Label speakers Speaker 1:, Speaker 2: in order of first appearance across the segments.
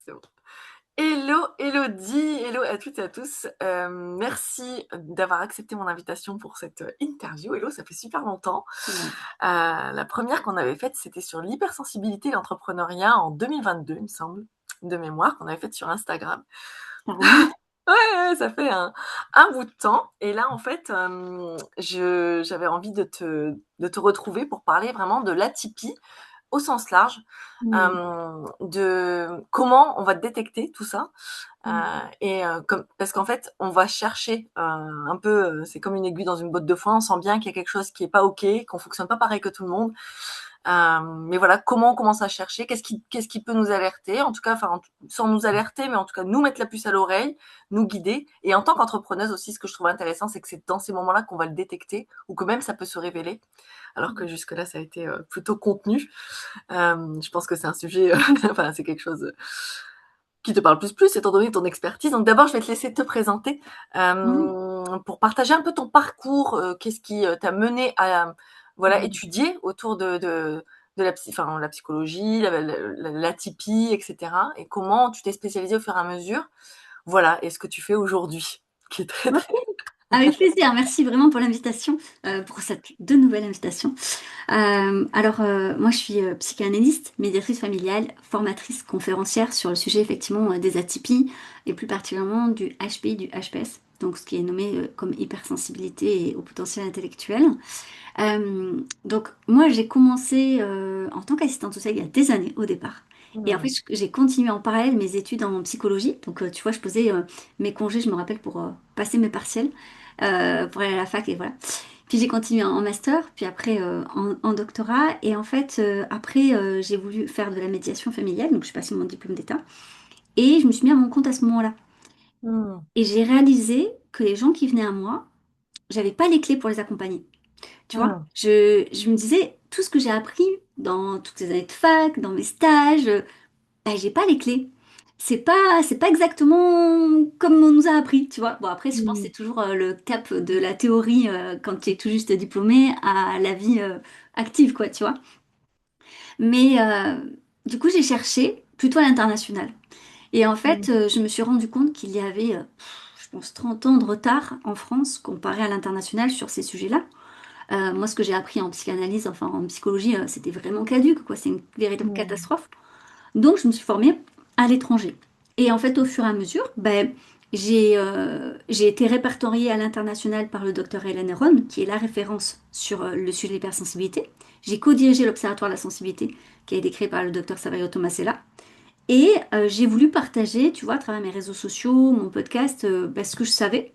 Speaker 1: C'est bon. Hello Elodie, hello à toutes et à tous. Merci d'avoir accepté mon invitation pour cette interview. Hello, ça fait super longtemps.
Speaker 2: Ouais.
Speaker 1: La première qu'on avait faite, c'était sur l'hypersensibilité et l'entrepreneuriat en 2022, il me semble, de mémoire, qu'on avait faite sur Instagram.
Speaker 2: Ça remonte.
Speaker 1: Ouais, ouais, ça fait un bout de temps. Et là, en fait, j'avais envie de te retrouver pour parler vraiment de l'atypie au sens large,
Speaker 2: Mm,
Speaker 1: de comment on va détecter tout ça.
Speaker 2: mm,
Speaker 1: Comme, parce qu'en fait, on va chercher un peu, c'est comme une aiguille dans une botte de foin, on sent bien qu'il y a quelque chose qui est pas OK, qu'on fonctionne pas pareil que tout le monde. Mais voilà, comment on commence à chercher, qu'est-ce qui peut nous alerter, en tout cas, enfin, sans nous alerter, mais en tout cas, nous mettre la puce à l'oreille, nous guider. Et en tant qu'entrepreneuse aussi, ce que je trouve intéressant, c'est que c'est dans ces moments-là qu'on va le détecter, ou que même ça peut se révéler, alors que jusque-là, ça a été plutôt contenu. Je pense que c'est un sujet, enfin, c'est quelque chose qui te parle plus, étant donné ton expertise. Donc d'abord, je vais te laisser te présenter
Speaker 2: mm,
Speaker 1: pour partager un peu ton parcours, qu'est-ce qui t'a mené à voilà
Speaker 2: mm.
Speaker 1: étudier autour de enfin, la psychologie, l'atypie, etc. Et comment tu t'es spécialisée au fur et à mesure. Voilà, et ce que tu fais aujourd'hui, qui est très
Speaker 2: Ok.
Speaker 1: très.
Speaker 2: Avec plaisir, merci vraiment pour l'invitation, pour cette de nouvelle invitation. Moi je suis psychanalyste, médiatrice familiale, formatrice conférencière sur le sujet effectivement des atypies et plus particulièrement du HPI, du HPS, donc ce qui est nommé comme hypersensibilité et au potentiel intellectuel. Donc moi j'ai commencé en tant qu'assistante sociale il y a des années au départ. Et en fait
Speaker 1: Hmm.
Speaker 2: j'ai continué en parallèle mes études en psychologie. Donc tu vois je posais mes congés, je me rappelle, pour passer mes partiels, pour aller à la fac et voilà. Puis j'ai continué en master, puis après en doctorat. Et en fait après j'ai voulu faire de la médiation familiale, donc j'ai passé mon diplôme d'État. Et je me suis mis à mon compte à ce moment-là.
Speaker 1: Hmm.
Speaker 2: Et j'ai réalisé que les gens qui venaient à moi, j'avais pas les clés pour les accompagner. Tu vois,
Speaker 1: Hmm.
Speaker 2: je me disais, tout ce que j'ai appris dans toutes ces années de fac, dans mes stages, bah, j'ai pas les clés. C'est pas exactement comme on nous a appris, tu vois. Bon, après, je pense que
Speaker 1: Hmm.
Speaker 2: c'est toujours le cap de la théorie quand tu es tout juste diplômé à la vie active, quoi, tu vois. Mais du coup, j'ai cherché plutôt à l'international. Et en
Speaker 1: Hmm.
Speaker 2: fait, je me suis rendu compte qu'il y avait, je pense, 30 ans de retard en France comparé à l'international sur ces sujets-là. Moi, ce que j'ai appris en psychanalyse, enfin en psychologie, c'était vraiment caduque, quoi. C'est une véritable
Speaker 1: Hmm.
Speaker 2: catastrophe. Donc, je me suis formée à l'étranger. Et en fait, au fur et à mesure, ben, j'ai été répertoriée à l'international par le docteur Hélène Aron, qui est la référence sur le sujet de l'hypersensibilité. J'ai co-dirigé l'Observatoire de la sensibilité, qui a été créé par le docteur Savario Tomasella. Et j'ai voulu partager, tu vois, à travers mes réseaux sociaux, mon podcast, ben, ce que je savais.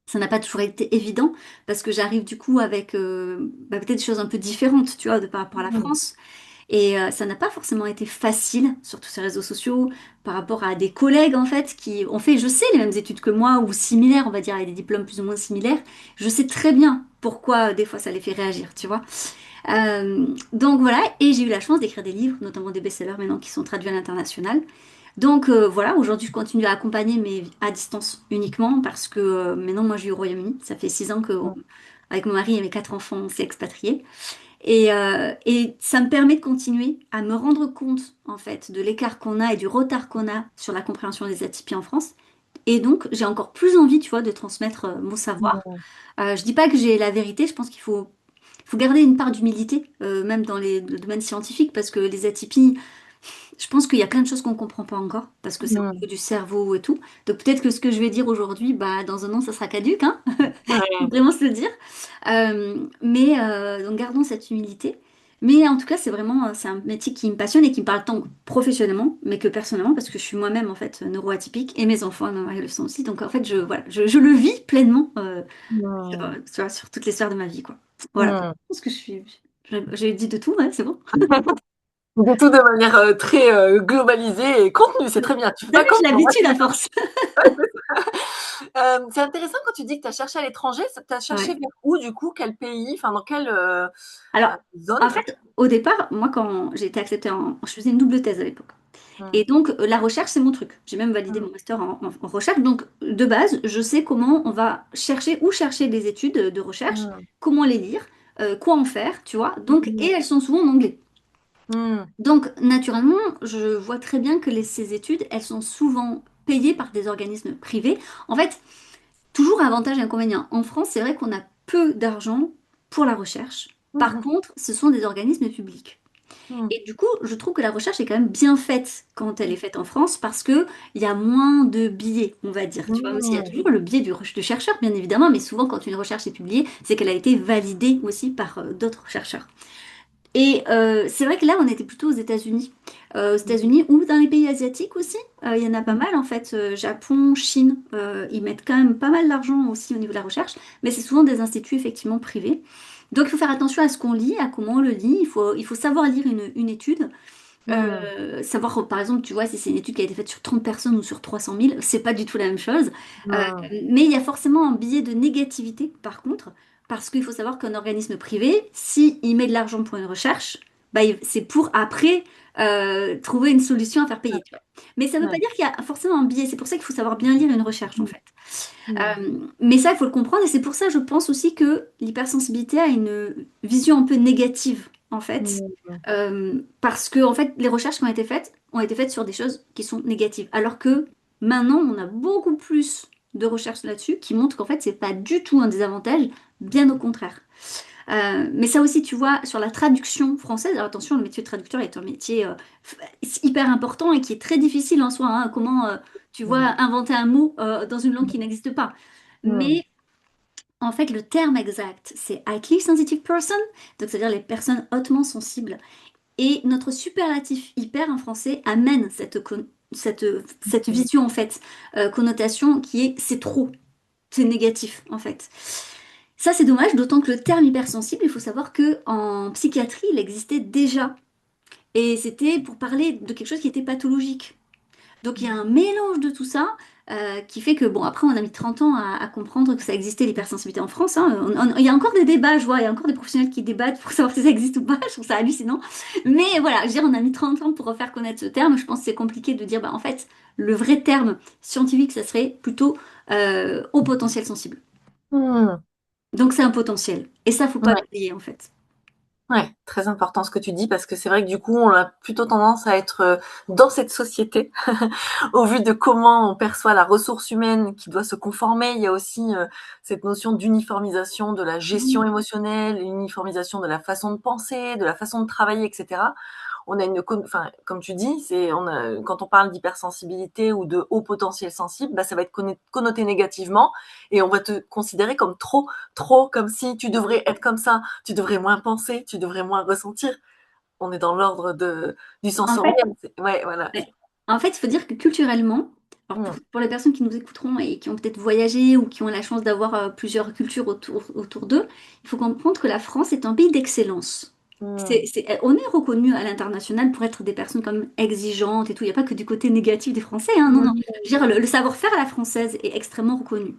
Speaker 2: Ça n'a pas toujours été évident parce que j'arrive du coup avec bah, peut-être des choses un peu différentes, tu vois, de par rapport à la
Speaker 1: Hmm.
Speaker 2: France. Et ça n'a pas forcément été facile sur tous ces réseaux sociaux par rapport à des collègues en fait qui ont fait, je sais, les mêmes études que moi ou similaires, on va dire, avec des diplômes plus ou moins similaires. Je sais très bien pourquoi des fois ça les fait réagir, tu vois. Donc voilà, et j'ai eu la chance d'écrire des livres, notamment des best-sellers maintenant qui sont traduits à l'international. Donc voilà, aujourd'hui je continue à accompagner, mais à distance uniquement, parce que maintenant moi je vis au Royaume-Uni. Ça fait 6 ans que, avec mon mari et mes 4 enfants, on s'est expatriés. Et ça me permet de continuer à me rendre compte en fait de l'écart qu'on a et du retard qu'on a sur la compréhension des atypies en France. Et donc j'ai encore plus envie, tu vois, de transmettre mon savoir.
Speaker 1: Hmm.
Speaker 2: Je dis pas que j'ai la vérité, je pense qu'il faut garder une part d'humilité, même dans le domaine scientifique, parce que les atypies, je pense qu'il y a plein de choses qu'on ne comprend pas encore, parce que c'est au
Speaker 1: Hmm.
Speaker 2: niveau du cerveau et tout. Donc peut-être que ce que je vais dire aujourd'hui, bah, dans un an, ça sera caduque, hein. Faut
Speaker 1: Ouais.
Speaker 2: vraiment se le dire. Donc gardons cette humilité. Mais en tout cas, c'est un métier qui me passionne et qui me parle tant professionnellement, mais que personnellement, parce que je suis moi-même en fait neuroatypique et mes enfants et ma mari le sont aussi. Donc en fait, voilà, je le vis pleinement
Speaker 1: Hmm.
Speaker 2: sur toutes les sphères de ma vie, quoi. Voilà. Je
Speaker 1: Hmm.
Speaker 2: pense que j'ai dit de tout, ouais, c'est bon.
Speaker 1: De tout de manière très globalisée et contenue, c'est très bien. Tu fais
Speaker 2: T'as
Speaker 1: pas
Speaker 2: vu,
Speaker 1: comme
Speaker 2: j'ai
Speaker 1: moi.
Speaker 2: l'habitude à force.
Speaker 1: C'est intéressant quand tu dis que tu as cherché à l'étranger. Tu as cherché
Speaker 2: Ouais.
Speaker 1: vers où, du coup, quel pays, enfin, dans quelle
Speaker 2: Alors, en
Speaker 1: zone?
Speaker 2: fait, au départ, moi, quand j'ai été acceptée je faisais une double thèse à l'époque.
Speaker 1: Hmm.
Speaker 2: Et donc, la recherche, c'est mon truc. J'ai même validé
Speaker 1: Hmm.
Speaker 2: mon master en recherche. Donc, de base, je sais comment on va chercher, où chercher des études de recherche,
Speaker 1: Hmm.
Speaker 2: comment les lire, quoi en faire, tu vois. Donc,
Speaker 1: Hmm.
Speaker 2: et elles sont souvent en anglais.
Speaker 1: Mmh.
Speaker 2: Donc, naturellement, je vois très bien que ces études, elles sont souvent payées par des organismes privés. En fait, toujours avantage et inconvénient. En France, c'est vrai qu'on a peu d'argent pour la recherche.
Speaker 1: Mmh
Speaker 2: Par
Speaker 1: mh.
Speaker 2: contre, ce sont des organismes publics.
Speaker 1: Mmh.
Speaker 2: Et du coup, je trouve que la recherche est quand même bien faite quand elle est faite en France parce que il y a moins de biais, on va dire. Tu vois, même s'il y a
Speaker 1: Mmh.
Speaker 2: toujours le biais du chercheur, bien évidemment, mais souvent quand une recherche est publiée, c'est qu'elle a été validée aussi par d'autres chercheurs. Et c'est vrai que là, on était plutôt aux États-Unis. Aux États-Unis ou dans les pays asiatiques aussi, il y en a pas
Speaker 1: Mmh.
Speaker 2: mal en fait. Japon, Chine, ils mettent quand même pas mal d'argent aussi au niveau de la recherche, mais c'est souvent des instituts effectivement privés. Donc il faut faire attention à ce qu'on lit, à comment on le lit. Il faut savoir lire une étude.
Speaker 1: Mmh.
Speaker 2: Savoir, par exemple, tu vois, si c'est une étude qui a été faite sur 30 personnes ou sur 300 000, c'est pas du tout la même chose. Euh,
Speaker 1: Mmh.
Speaker 2: mais il y a forcément un biais de négativité, par contre, parce qu'il faut savoir qu'un organisme privé, s'il met de l'argent pour une recherche, bah, c'est pour après trouver une solution à faire payer, tu vois. Mais ça ne veut pas
Speaker 1: Ouais.
Speaker 2: dire qu'il y a forcément un biais. C'est pour ça qu'il faut savoir bien lire une recherche, en
Speaker 1: Mmh.
Speaker 2: fait.
Speaker 1: Mmh.
Speaker 2: Mais ça, il faut le comprendre, et c'est pour ça, je pense aussi que l'hypersensibilité a une vision un peu négative, en fait,
Speaker 1: Mmh.
Speaker 2: parce que, en fait, les recherches qui ont été faites sur des choses qui sont négatives, alors que maintenant, on a beaucoup plus de recherches là-dessus qui montrent qu'en fait, c'est pas du tout un désavantage, bien au contraire. Mais ça aussi, tu vois, sur la traduction française, alors attention, le métier de traducteur est un métier hyper important et qui est très difficile en soi, hein. Comment, tu vois,
Speaker 1: Mmh.
Speaker 2: inventer un mot dans une langue qui n'existe pas.
Speaker 1: Mmh.
Speaker 2: Mais en fait, le terme exact, c'est highly sensitive person, donc c'est-à-dire les personnes hautement sensibles. Et notre superlatif hyper en français amène cette vision, en fait, connotation qui est c'est trop, c'est négatif, en fait. Ça, c'est dommage, d'autant que le terme hypersensible, il faut savoir que en psychiatrie, il existait déjà. Et c'était pour parler de quelque chose qui était pathologique. Donc il y a un mélange de tout ça qui fait que, bon, après, on a mis 30 ans à comprendre que ça existait l'hypersensibilité en France, hein. Il y a encore des débats, je vois, il y a encore des professionnels qui débattent pour savoir si ça existe ou pas, je trouve ça hallucinant. Mais voilà, je veux dire, on a mis 30 ans pour refaire connaître ce terme. Je pense que c'est compliqué de dire, bah, en fait, le vrai terme scientifique, ça serait plutôt au potentiel sensible.
Speaker 1: Mmh.
Speaker 2: Donc c'est un potentiel. Et ça, faut pas
Speaker 1: Ouais.
Speaker 2: l'oublier, en fait.
Speaker 1: Ouais, très important ce que tu dis parce que c'est vrai que du coup, on a plutôt tendance à être dans cette société au vu de comment on perçoit la ressource humaine qui doit se conformer. Il y a aussi cette notion d'uniformisation de la gestion
Speaker 2: Mm.
Speaker 1: émotionnelle, uniformisation de la façon de penser, de la façon de travailler, etc. On a enfin, comme tu dis, quand on parle d'hypersensibilité ou de haut potentiel sensible, bah, ça va être connoté négativement et on va te considérer comme trop, comme si tu devrais être comme ça, tu devrais moins penser, tu devrais moins ressentir. On est dans l'ordre du
Speaker 2: En fait,
Speaker 1: sensoriel. Ouais, voilà.
Speaker 2: ouais. En fait, il faut dire que culturellement, alors
Speaker 1: Mm,
Speaker 2: pour les personnes qui nous écouteront et qui ont peut-être voyagé ou qui ont la chance d'avoir plusieurs cultures autour d'eux, il faut comprendre que la France est un pays d'excellence.
Speaker 1: mm,
Speaker 2: On est reconnu à l'international pour être des personnes quand même exigeantes et tout. Il n'y a pas que du côté négatif des Français, hein, non, non.
Speaker 1: mm,
Speaker 2: Je veux dire, le savoir-faire à la française est extrêmement reconnu.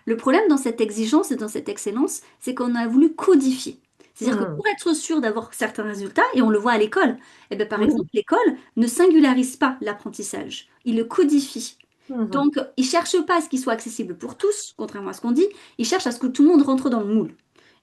Speaker 2: Le problème dans cette exigence et dans cette excellence, c'est qu'on a voulu codifier. C'est-à-dire que
Speaker 1: mm.
Speaker 2: pour être sûr d'avoir certains résultats, et on le voit à l'école, eh bien, par
Speaker 1: Oui.
Speaker 2: exemple, l'école ne singularise pas l'apprentissage, il le codifie.
Speaker 1: Mhm,
Speaker 2: Donc, il ne cherche pas à ce qu'il soit accessible pour tous, contrairement à ce qu'on dit, il cherche à ce que tout le monde rentre dans le moule.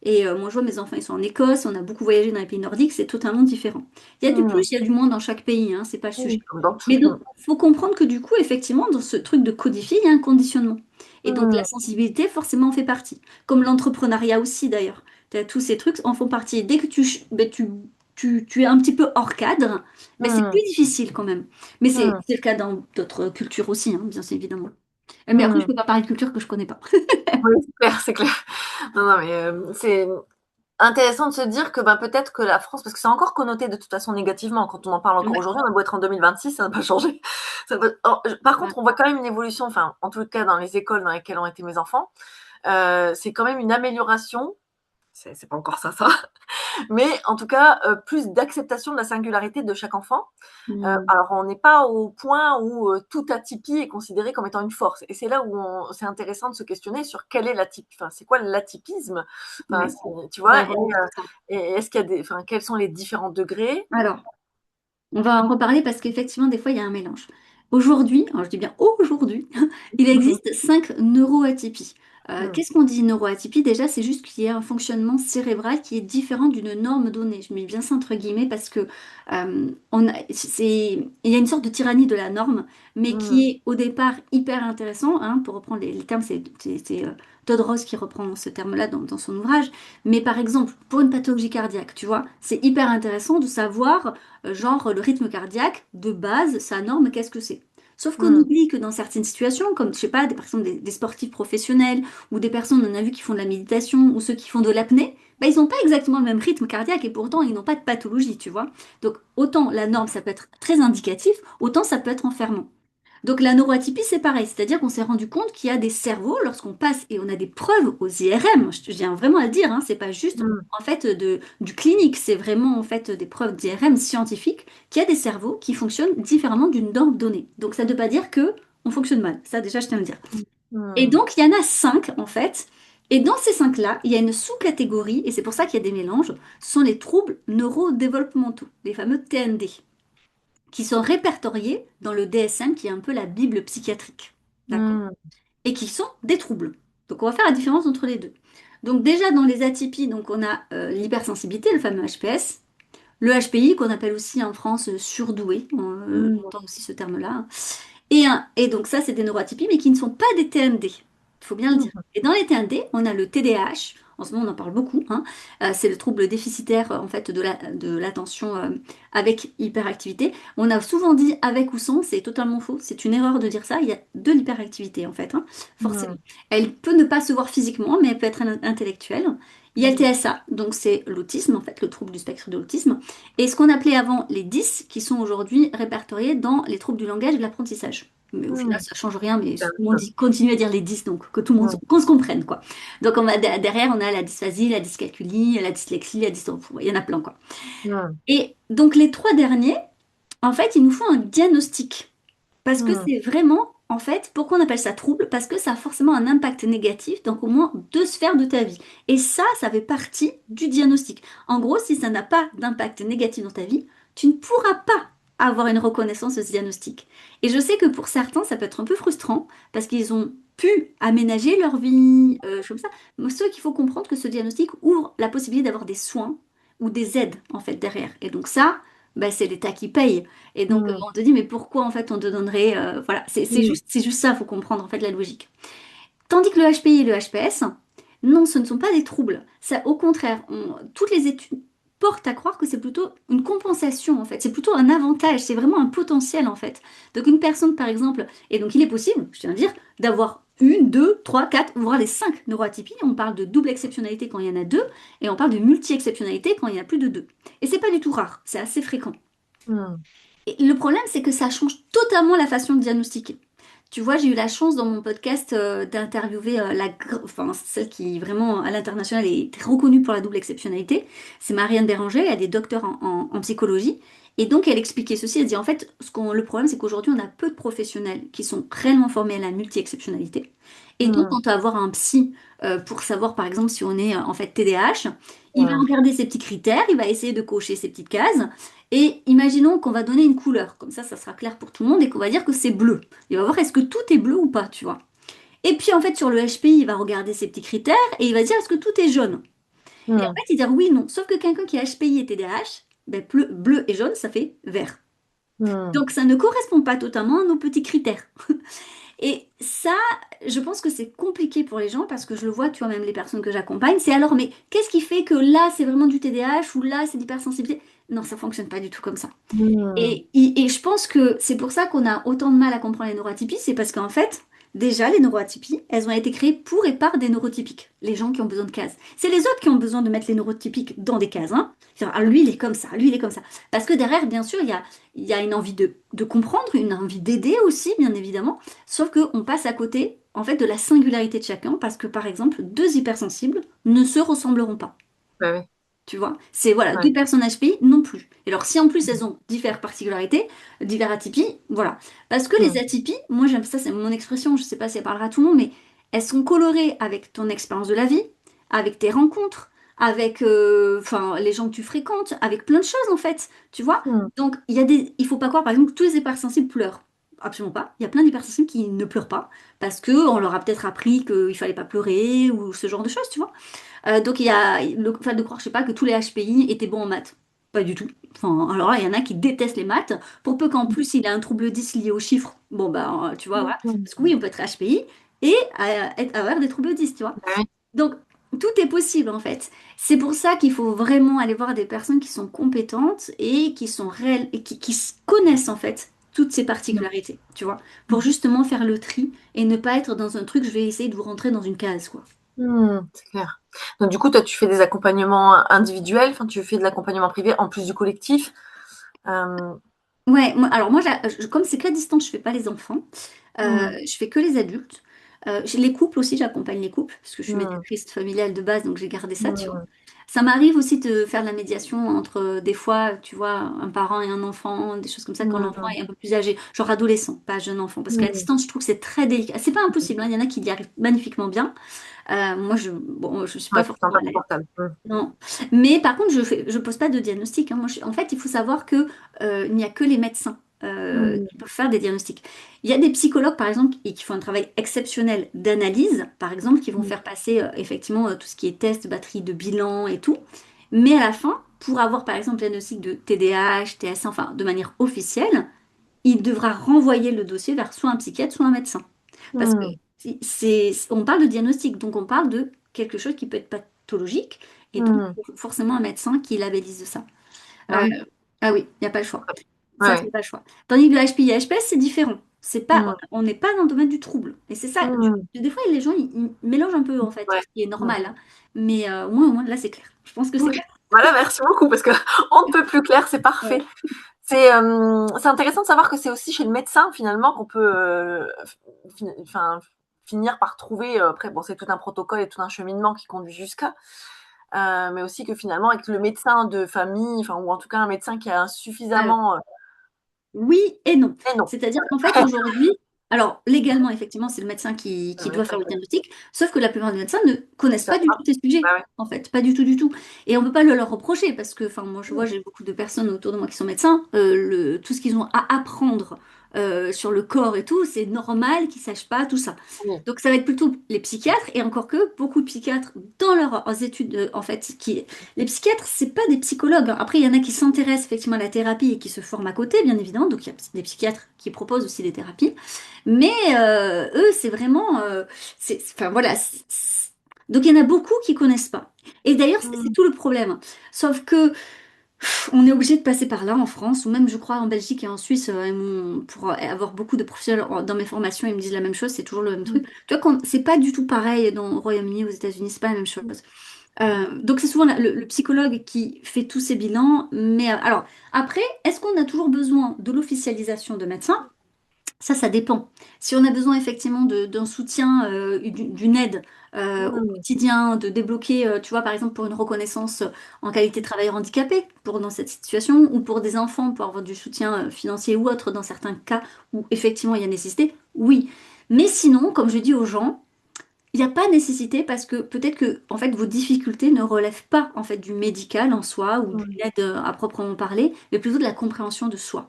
Speaker 2: Et moi, je vois mes enfants, ils sont en Écosse, on a beaucoup voyagé dans les pays nordiques, c'est totalement différent. Il y a du
Speaker 1: mm.
Speaker 2: plus, il y a du moins dans chaque pays, hein, c'est pas le sujet.
Speaker 1: Oui, comme dans
Speaker 2: Mais
Speaker 1: tout.
Speaker 2: donc, il faut comprendre que du coup, effectivement, dans ce truc de codifier, il y a un conditionnement. Et donc, la
Speaker 1: Mm,
Speaker 2: sensibilité, forcément, en fait partie. Comme l'entrepreneuriat aussi, d'ailleurs. Tous ces trucs en font partie. Et dès que tu es un petit peu hors cadre, ben, c'est plus
Speaker 1: mm,
Speaker 2: difficile quand même. Mais c'est
Speaker 1: mm,
Speaker 2: c'est le cas dans d'autres cultures aussi, hein, bien évidemment. Mais après, je
Speaker 1: mm.
Speaker 2: peux pas parler de culture que je connais pas.
Speaker 1: Oui, c'est clair, c'est clair. Non, non, mais c'est intéressant de se dire que ben, peut-être que la France, parce que c'est encore connoté de toute façon négativement, quand on en parle encore
Speaker 2: Ouais.
Speaker 1: aujourd'hui, on a beau être en 2026, ça n'a pas changé. Par
Speaker 2: Ouais.
Speaker 1: contre, on voit quand même une évolution, enfin, en tout cas dans les écoles dans lesquelles ont été mes enfants, c'est quand même une amélioration. C'est pas encore ça, mais en tout cas, plus d'acceptation de la singularité de chaque enfant.
Speaker 2: Hmm.
Speaker 1: Alors, on n'est pas au point où toute atypie est considérée comme étant une force. Et c'est là où c'est intéressant de se questionner sur quelle est l'atypie, enfin, c'est quoi l'atypisme, enfin,
Speaker 2: Ouais.
Speaker 1: tu
Speaker 2: On va
Speaker 1: vois,
Speaker 2: revenir sur ça.
Speaker 1: et est-ce qu'il y a enfin, quels sont les différents degrés.
Speaker 2: Alors, on va en reparler parce qu'effectivement, des fois, il y a un mélange. Aujourd'hui, alors je dis bien aujourd'hui, il existe 5 neuroatypies.
Speaker 1: Mm.
Speaker 2: Qu'est-ce qu'on dit neuroatypie? Déjà, c'est juste qu'il y a un fonctionnement cérébral qui est différent d'une norme donnée. Je mets bien ça entre guillemets parce que il y a une sorte de tyrannie de la norme, mais qui
Speaker 1: Mm.
Speaker 2: est au départ hyper intéressant, hein, pour reprendre les termes, c'est Todd Ross qui reprend ce terme-là dans son ouvrage. Mais par exemple, pour une pathologie cardiaque, tu vois, c'est hyper intéressant de savoir, genre, le rythme cardiaque, de base, sa norme, qu'est-ce que c'est? Sauf qu'on
Speaker 1: Mm.
Speaker 2: oublie que dans certaines situations, comme, je sais pas, par exemple, des sportifs professionnels ou des personnes, on a vu, qui font de la méditation ou ceux qui font de l'apnée, bah, ils n'ont pas exactement le même rythme cardiaque et pourtant, ils n'ont pas de pathologie, tu vois. Donc, autant la norme, ça peut être très indicatif, autant ça peut être enfermant. Donc la neuroatypie, c'est pareil, c'est-à-dire qu'on s'est rendu compte qu'il y a des cerveaux, lorsqu'on passe, et on a des preuves aux IRM, je tiens vraiment à le dire, hein, c'est pas juste
Speaker 1: Mm.
Speaker 2: en fait du clinique, c'est vraiment en fait des preuves d'IRM scientifiques qu'il y a des cerveaux qui fonctionnent différemment d'une norme donnée. Donc ça ne veut pas dire que on fonctionne mal, ça déjà je tiens à le dire. Et
Speaker 1: Mm.
Speaker 2: donc il y en a cinq en fait, et dans ces cinq-là, il y a une sous-catégorie, et c'est pour ça qu'il y a des mélanges, ce sont les troubles neurodéveloppementaux, les fameux TND qui sont répertoriés dans le DSM, qui est un peu la Bible psychiatrique. D'accord?
Speaker 1: Mm.
Speaker 2: Et qui sont des troubles. Donc on va faire la différence entre les deux. Donc déjà dans les atypies, donc on a l'hypersensibilité, le fameux HPS, le HPI qu'on appelle aussi en France surdoué, on
Speaker 1: Mm.
Speaker 2: entend aussi ce terme-là. Et donc ça c'est des neuroatypies, mais qui ne sont pas des TND. Il faut bien le dire.
Speaker 1: Mm.
Speaker 2: Et dans les TND, on a le TDAH. En ce moment, on en parle beaucoup, hein. C'est le trouble déficitaire en fait de l'attention avec hyperactivité. On a souvent dit avec ou sans, c'est totalement faux. C'est une erreur de dire ça. Il y a de l'hyperactivité en fait, hein, forcément.
Speaker 1: Mm.
Speaker 2: Elle peut ne pas se voir physiquement, mais elle peut être intellectuelle. Il y a le TSA, donc c'est l'autisme, en fait, le trouble du spectre de l'autisme, et ce qu'on appelait avant les 10, qui sont aujourd'hui répertoriés dans les troubles du langage et de l'apprentissage. Mais au final,
Speaker 1: Mm.
Speaker 2: ça change rien, mais on
Speaker 1: D'accord.
Speaker 2: dit, continue à dire les 10, donc que tout le monde,
Speaker 1: Mm.
Speaker 2: qu'on se comprenne, quoi. Donc derrière, on a la dysphasie, la dyscalculie, la dyslexie, la dystonie, il y en a plein, quoi.
Speaker 1: Mm.
Speaker 2: Et donc les trois derniers, en fait, il nous faut un diagnostic. Parce que
Speaker 1: Mm.
Speaker 2: c'est vraiment, en fait, pourquoi on appelle ça trouble? Parce que ça a forcément un impact négatif dans au moins deux sphères de ta vie. Et ça fait partie du diagnostic. En gros, si ça n'a pas d'impact négatif dans ta vie, tu ne pourras pas avoir une reconnaissance de ce diagnostic. Et je sais que pour certains, ça peut être un peu frustrant parce qu'ils ont pu aménager leur vie, comme ça. Mais ce qu'il faut comprendre, que ce diagnostic ouvre la possibilité d'avoir des soins ou des aides, en fait, derrière. Et donc ça, bah, c'est l'État qui paye. Et donc,
Speaker 1: Mm.
Speaker 2: on te dit, mais pourquoi en fait on te donnerait. Voilà,
Speaker 1: Mm.
Speaker 2: c'est juste ça, il faut comprendre en fait la logique. Tandis que le HPI et le HPS, non, ce ne sont pas des troubles. Ça, au contraire, toutes les études portent à croire que c'est plutôt une compensation en fait. C'est plutôt un avantage, c'est vraiment un potentiel en fait. Donc, une personne par exemple, et donc il est possible, je tiens à dire, d'avoir une, deux, trois, quatre, voire les cinq neuroatypies. On parle de double exceptionnalité quand il y en a deux, et on parle de multi-exceptionnalité quand il y en a plus de deux. Et c'est pas du tout rare, c'est assez fréquent.
Speaker 1: Mm.
Speaker 2: Et le problème, c'est que ça change totalement la façon de diagnostiquer. Tu vois, j'ai eu la chance dans mon podcast d'interviewer enfin, celle qui vraiment à l'international est reconnue pour la double exceptionnalité. C'est Marianne Béranger, elle est docteure en psychologie. Et donc, elle expliquait ceci, elle dit en fait, le problème, c'est qu'aujourd'hui, on a peu de professionnels qui sont réellement formés à la multi-exceptionnalité. Et donc,
Speaker 1: Mm.
Speaker 2: quand tu vas voir un psy pour savoir, par exemple, si on est en fait TDAH, il va
Speaker 1: Mm.
Speaker 2: regarder ces petits critères, il va essayer de cocher ces petites cases. Et imaginons qu'on va donner une couleur, comme ça sera clair pour tout le monde, et qu'on va dire que c'est bleu. Il va voir est-ce que tout est bleu ou pas, tu vois. Et puis en fait, sur le HPI, il va regarder ces petits critères et il va dire est-ce que tout est jaune. Et en
Speaker 1: Mm.
Speaker 2: fait, il va dire oui, non. Sauf que quelqu'un qui est HPI et TDAH, ben, bleu et jaune, ça fait vert.
Speaker 1: Mm.
Speaker 2: Donc ça ne correspond pas totalement à nos petits critères. Et ça, je pense que c'est compliqué pour les gens parce que je le vois, tu vois, même les personnes que j'accompagne, c'est alors, mais qu'est-ce qui fait que là, c'est vraiment du TDAH ou là, c'est d'hypersensibilité? Non, ça fonctionne pas du tout comme ça.
Speaker 1: Mm.
Speaker 2: Et je pense que c'est pour ça qu'on a autant de mal à comprendre les neuroatypies, c'est parce qu'en fait, déjà, les neuroatypies, elles ont été créées pour et par des neurotypiques, les gens qui ont besoin de cases. C'est les autres qui ont besoin de mettre les neurotypiques dans des cases, hein. Genre, ah, lui, il est comme ça, lui, il est comme ça. Parce que derrière, bien sûr, il y a une envie de comprendre, une envie d'aider aussi, bien évidemment, sauf qu'on passe à côté, en fait, de la singularité de chacun, parce que, par exemple, deux hypersensibles ne se ressembleront pas.
Speaker 1: Bah oui.
Speaker 2: Tu vois, c'est voilà,
Speaker 1: Ouais.
Speaker 2: deux personnes HPI non plus. Et alors, si en plus elles ont diverses particularités, diverses atypies, voilà. Parce que les
Speaker 1: Mm.
Speaker 2: atypies, moi j'aime ça, c'est mon expression, je sais pas si elle parlera à tout le monde, mais elles sont colorées avec ton expérience de la vie, avec tes rencontres, avec enfin, les gens que tu fréquentes, avec plein de choses en fait, tu vois.
Speaker 1: Mm.
Speaker 2: Donc, il faut pas croire par exemple que tous les hypersensibles pleurent. absolument pas. Il y a plein d'hypersensibles qui ne pleurent pas parce que on leur a peut-être appris qu'il fallait pas pleurer ou ce genre de choses, tu vois. Donc il y a le fait de croire, je sais pas, que tous les HPI étaient bons en maths. Pas du tout. Enfin, alors là, il y en a qui détestent les maths, pour peu qu'en plus il a un trouble 10 lié aux chiffres. Bon, bah, tu vois, voilà.
Speaker 1: Mhm.
Speaker 2: Parce que oui, on peut être HPI et avoir des troubles 10, tu vois.
Speaker 1: Ouais.
Speaker 2: Donc, tout est possible en fait. C'est pour ça qu'il faut vraiment aller voir des personnes qui sont compétentes et qui sont réelles et qui connaissent en fait toutes ces particularités, tu vois, pour justement faire le tri et ne pas être dans un truc, je vais essayer de vous rentrer dans une case, quoi.
Speaker 1: C'est clair. Donc du coup, toi, tu fais des accompagnements individuels, enfin, tu fais de l'accompagnement privé en plus du collectif. Euh,
Speaker 2: Ouais, alors moi, comme c'est qu'à distance, je fais pas les enfants,
Speaker 1: mmh,
Speaker 2: je fais que les adultes. Les couples aussi, j'accompagne les couples, parce que je suis
Speaker 1: mmh,
Speaker 2: médiatrice familiale de base, donc j'ai gardé ça, tu vois.
Speaker 1: mmh,
Speaker 2: Ça m'arrive aussi de faire de la médiation entre des fois, tu vois, un parent et un enfant, des choses comme ça, quand l'enfant
Speaker 1: mmh,
Speaker 2: est un peu plus âgé, genre adolescent, pas jeune enfant, parce qu'à
Speaker 1: mmh.
Speaker 2: distance, je trouve que c'est très délicat. C'est pas impossible, hein, il y en a qui y arrivent magnifiquement bien. Moi, je suis
Speaker 1: Ouais,
Speaker 2: pas
Speaker 1: tu te sens
Speaker 2: forcément
Speaker 1: pas
Speaker 2: à l'aise.
Speaker 1: confortable.
Speaker 2: Non. Mais par contre, je pose pas de diagnostic, hein. Moi, en fait, il faut savoir que il n'y a que les médecins
Speaker 1: Mmh,
Speaker 2: qui peuvent faire des diagnostics. Il y a des psychologues, par exemple, et qui font un travail exceptionnel d'analyse, par exemple, qui vont
Speaker 1: mmh,
Speaker 2: faire passer effectivement tout ce qui est test, batterie de bilan et tout. Mais à la fin, pour avoir, par exemple, le diagnostic de TDAH, TSA, enfin, de manière officielle, il devra renvoyer le dossier vers soit un psychiatre, soit un médecin. Parce que
Speaker 1: mmh,
Speaker 2: on parle de diagnostic, donc on parle de quelque chose qui peut être pathologique, et donc
Speaker 1: mmh.
Speaker 2: il faut forcément un médecin qui labellise ça.
Speaker 1: Ah
Speaker 2: Euh,
Speaker 1: oui?
Speaker 2: ah oui, il n'y a pas le choix.
Speaker 1: Ouais,
Speaker 2: Ça,
Speaker 1: ouais.
Speaker 2: c'est pas le choix. Tandis que le HPI et HPS, c'est différent. C'est pas,
Speaker 1: Mmh,
Speaker 2: on n'est pas dans le domaine du trouble. Et c'est ça,
Speaker 1: mmh,
Speaker 2: des fois, les gens, ils mélangent un peu, en fait,
Speaker 1: ouais.
Speaker 2: ce qui est
Speaker 1: Mmh.
Speaker 2: normal, hein. Mais au moins, là, c'est clair. Je pense que c'est
Speaker 1: OK.
Speaker 2: clair.
Speaker 1: Voilà, merci beaucoup parce que on ne peut plus clair, c'est parfait.
Speaker 2: Ouais.
Speaker 1: C'est intéressant de savoir que c'est aussi chez le médecin finalement qu'on peut, enfin, finir par trouver, après bon, c'est tout un protocole et tout un cheminement qui conduit jusqu'à, mais aussi que finalement avec le médecin de famille, enfin ou en tout cas un médecin qui a
Speaker 2: Alors,
Speaker 1: suffisamment,
Speaker 2: oui et non.
Speaker 1: et non,
Speaker 2: C'est-à-dire qu'en fait, aujourd'hui, alors légalement, effectivement, c'est le médecin qui
Speaker 1: le
Speaker 2: doit
Speaker 1: médecin
Speaker 2: faire le
Speaker 1: qui
Speaker 2: diagnostic, sauf que la plupart des médecins ne
Speaker 1: ne
Speaker 2: connaissent
Speaker 1: savent
Speaker 2: pas du
Speaker 1: pas.
Speaker 2: tout ces sujets,
Speaker 1: Bah ouais.
Speaker 2: en fait, pas du tout, du tout. Et on ne peut pas le leur reprocher, parce que, enfin, moi, je vois,
Speaker 1: Mmh.
Speaker 2: j'ai beaucoup de personnes autour de moi qui sont médecins, tout ce qu'ils ont à apprendre sur le corps et tout, c'est normal qu'ils ne sachent pas tout ça.
Speaker 1: Oui.
Speaker 2: Donc, ça va être plutôt les psychiatres, et encore que beaucoup de psychiatres, dans leurs études, en fait, les psychiatres, c'est pas des psychologues, hein. Après, il y en a qui s'intéressent effectivement à la thérapie et qui se forment à côté, bien évidemment. Donc, il y a des psychiatres qui proposent aussi des thérapies. Mais eux, c'est vraiment. Enfin, voilà. Donc, il y en a beaucoup qui connaissent pas. Et d'ailleurs, c'est
Speaker 1: Mmh.
Speaker 2: tout le problème. Sauf que on est obligé de passer par là en France, ou même, je crois, en Belgique et en Suisse, pour avoir beaucoup de professionnels dans mes formations, ils me disent la même chose, c'est toujours le même
Speaker 1: Mmh.
Speaker 2: truc. Tu vois, c'est pas du tout pareil dans le Royaume-Uni, aux États-Unis, c'est pas la même chose. Donc c'est souvent le psychologue qui fait tous ces bilans. Mais alors, après, est-ce qu'on a toujours besoin de l'officialisation de médecins? Ça dépend. Si on a besoin effectivement d'un soutien, d'une aide au
Speaker 1: Mmh.
Speaker 2: quotidien, de débloquer, tu vois, par exemple pour une reconnaissance en qualité de travailleur handicapé, pour dans cette situation, ou pour des enfants, pour avoir du soutien financier ou autre dans certains cas où effectivement il y a nécessité, oui. Mais sinon, comme je dis aux gens, il n'y a pas nécessité parce que peut-être que en fait vos difficultés ne relèvent pas en fait du médical en soi ou d'une
Speaker 1: Mmh.
Speaker 2: aide à proprement parler, mais plutôt de la compréhension de soi.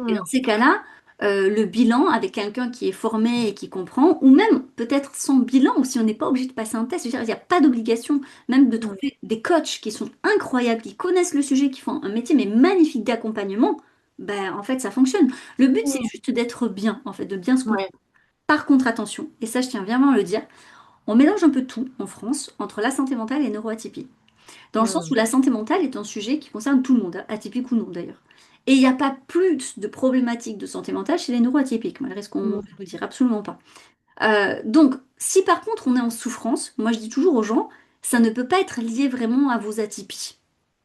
Speaker 2: Et dans
Speaker 1: Mmh.
Speaker 2: ces cas-là, le bilan avec quelqu'un qui est formé et qui comprend, ou même peut-être sans bilan, ou si on n'est pas obligé de passer un test, je veux dire, il n'y a pas d'obligation même de
Speaker 1: Mmh.
Speaker 2: trouver des coachs qui sont incroyables, qui connaissent le sujet, qui font un métier mais magnifique d'accompagnement. Ben, en fait, ça fonctionne. Le but, c'est
Speaker 1: Mmh.
Speaker 2: juste d'être bien, en fait, de bien se comprendre.
Speaker 1: Ouais.
Speaker 2: Par contre, attention, et ça, je tiens vraiment à le dire, on mélange un peu tout en France entre la santé mentale et les neuroatypies. Dans le sens
Speaker 1: Mmh.
Speaker 2: où la santé mentale est un sujet qui concerne tout le monde, hein, atypique ou non d'ailleurs. Et il n'y a pas plus de problématiques de santé mentale chez les neuroatypiques, malgré ce qu'on
Speaker 1: Mmh.
Speaker 2: veut nous dire, absolument pas. Donc, si par contre on est en souffrance, moi je dis toujours aux gens, ça ne peut pas être lié vraiment à vos atypies.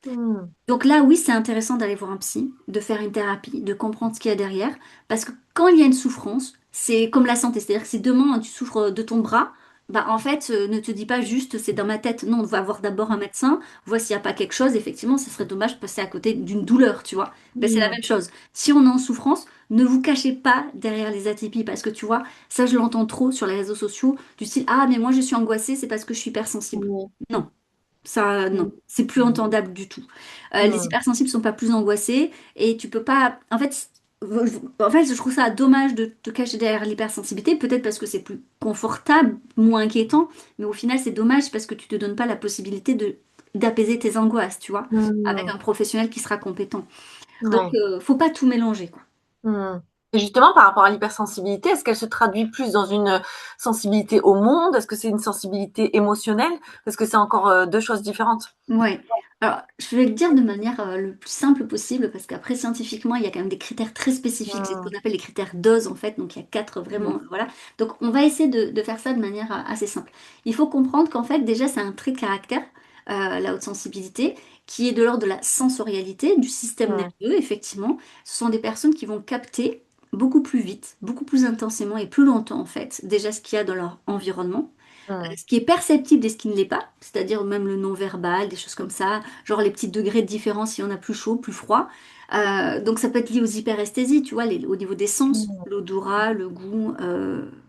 Speaker 1: Mmh.
Speaker 2: Donc là, oui, c'est intéressant d'aller voir un psy, de faire une thérapie, de comprendre ce qu'il y a derrière, parce que quand il y a une souffrance, c'est comme la santé, c'est-à-dire que si demain tu souffres de ton bras, bah en fait, ne te dis pas juste c'est dans ma tête. Non, on va voir d'abord un médecin, voir s'il n'y a pas quelque chose. Effectivement, ce serait dommage de passer à côté d'une douleur, tu vois. Ben, c'est la
Speaker 1: Mmh.
Speaker 2: même chose. Si on est en souffrance, ne vous cachez pas derrière les atypies, parce que tu vois, ça je l'entends trop sur les réseaux sociaux, du style ah mais moi je suis angoissée, c'est parce que je suis hypersensible.
Speaker 1: Mmh.
Speaker 2: Non. Ça,
Speaker 1: Mmh.
Speaker 2: non, c'est plus
Speaker 1: Mmh.
Speaker 2: entendable du tout. Les
Speaker 1: Mmh.
Speaker 2: hypersensibles sont pas plus angoissés et tu peux pas. En fait, En fait, je trouve ça dommage de te cacher derrière l'hypersensibilité, peut-être parce que c'est plus confortable, moins inquiétant, mais au final, c'est dommage parce que tu te donnes pas la possibilité de d'apaiser tes angoisses, tu vois, avec
Speaker 1: Mmh.
Speaker 2: un professionnel qui sera compétent. Donc,
Speaker 1: Ouais.
Speaker 2: faut pas tout mélanger, quoi.
Speaker 1: Mmh. Et justement, par rapport à l'hypersensibilité, est-ce qu'elle se traduit plus dans une sensibilité au monde? Est-ce que c'est une sensibilité émotionnelle? Parce que c'est encore 2 choses différentes.
Speaker 2: Ouais. Alors, je vais le dire de manière le plus simple possible, parce qu'après, scientifiquement, il y a quand même des critères très spécifiques, c'est ce
Speaker 1: Mmh.
Speaker 2: qu'on appelle les critères dose, en fait. Donc, il y a quatre
Speaker 1: Mmh.
Speaker 2: vraiment, voilà. Donc, on va essayer de faire ça de manière assez simple. Il faut comprendre qu'en fait, déjà, c'est un trait de caractère, la haute sensibilité, qui est de l'ordre de la sensorialité, du système
Speaker 1: Mmh.
Speaker 2: nerveux, effectivement. Ce sont des personnes qui vont capter beaucoup plus vite, beaucoup plus intensément et plus longtemps, en fait, déjà ce qu'il y a dans leur environnement,
Speaker 1: Mmh.
Speaker 2: ce qui est perceptible et ce qui ne l'est pas, c'est-à-dire même le non-verbal, des choses comme ça, genre les petits degrés de différence, si on a plus chaud, plus froid. Donc ça peut être lié aux hyperesthésies, tu vois, au niveau des sens,
Speaker 1: Mmh.
Speaker 2: l'odorat, le goût,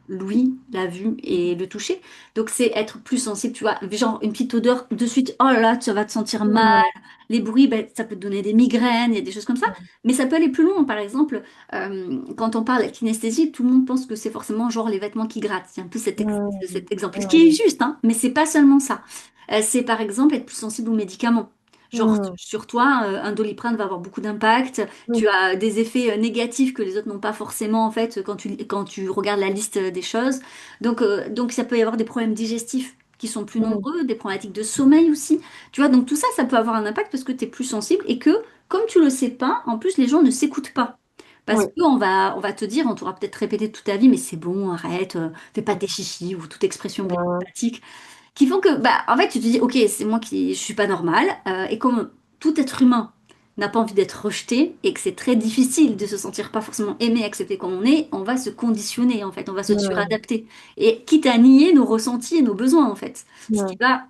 Speaker 2: l'ouïe, la vue et le toucher. Donc c'est être plus sensible, tu vois, genre une petite odeur, de suite, oh là là, tu vas te sentir mal.
Speaker 1: Mmh.
Speaker 2: Les bruits, ben, ça peut te donner des migraines, il y a des choses comme ça.
Speaker 1: Mmh.
Speaker 2: Mais ça peut aller plus loin, par exemple. Quand on parle de kinesthésie, tout le monde pense que c'est forcément genre les vêtements qui grattent. C'est un peu
Speaker 1: Mmh.
Speaker 2: cet exemple, ce qui est
Speaker 1: Mmh.
Speaker 2: juste, hein, mais c'est pas seulement ça. C'est par exemple être plus sensible aux médicaments. Genre
Speaker 1: Mmh.
Speaker 2: sur toi, un Doliprane va avoir beaucoup d'impact.
Speaker 1: Mmh.
Speaker 2: Tu as des effets négatifs que les autres n'ont pas forcément en fait quand tu regardes la liste des choses. Donc ça peut y avoir des problèmes digestifs qui sont plus
Speaker 1: Mmh.
Speaker 2: nombreux, des problématiques de sommeil aussi. Tu vois, donc tout ça, ça peut avoir un impact parce que tu es plus sensible et que, comme tu le sais pas, en plus les gens ne s'écoutent pas. Parce
Speaker 1: Oui.
Speaker 2: qu'on va te dire, on t'aura peut-être répété toute ta vie, mais c'est bon, arrête, fais pas tes chichis, ou toute expression un peu
Speaker 1: Mmh.
Speaker 2: empathique, qui font que, bah, en fait, tu te dis, ok, c'est moi qui je suis pas normale, et comme tout être humain n'a pas envie d'être rejeté, et que c'est très difficile de se sentir pas forcément aimé, accepté comme on va se conditionner, en fait, on va se
Speaker 1: Mmh.
Speaker 2: suradapter, et quitte à nier nos ressentis et nos besoins, en fait, ce qui
Speaker 1: Mmh.
Speaker 2: va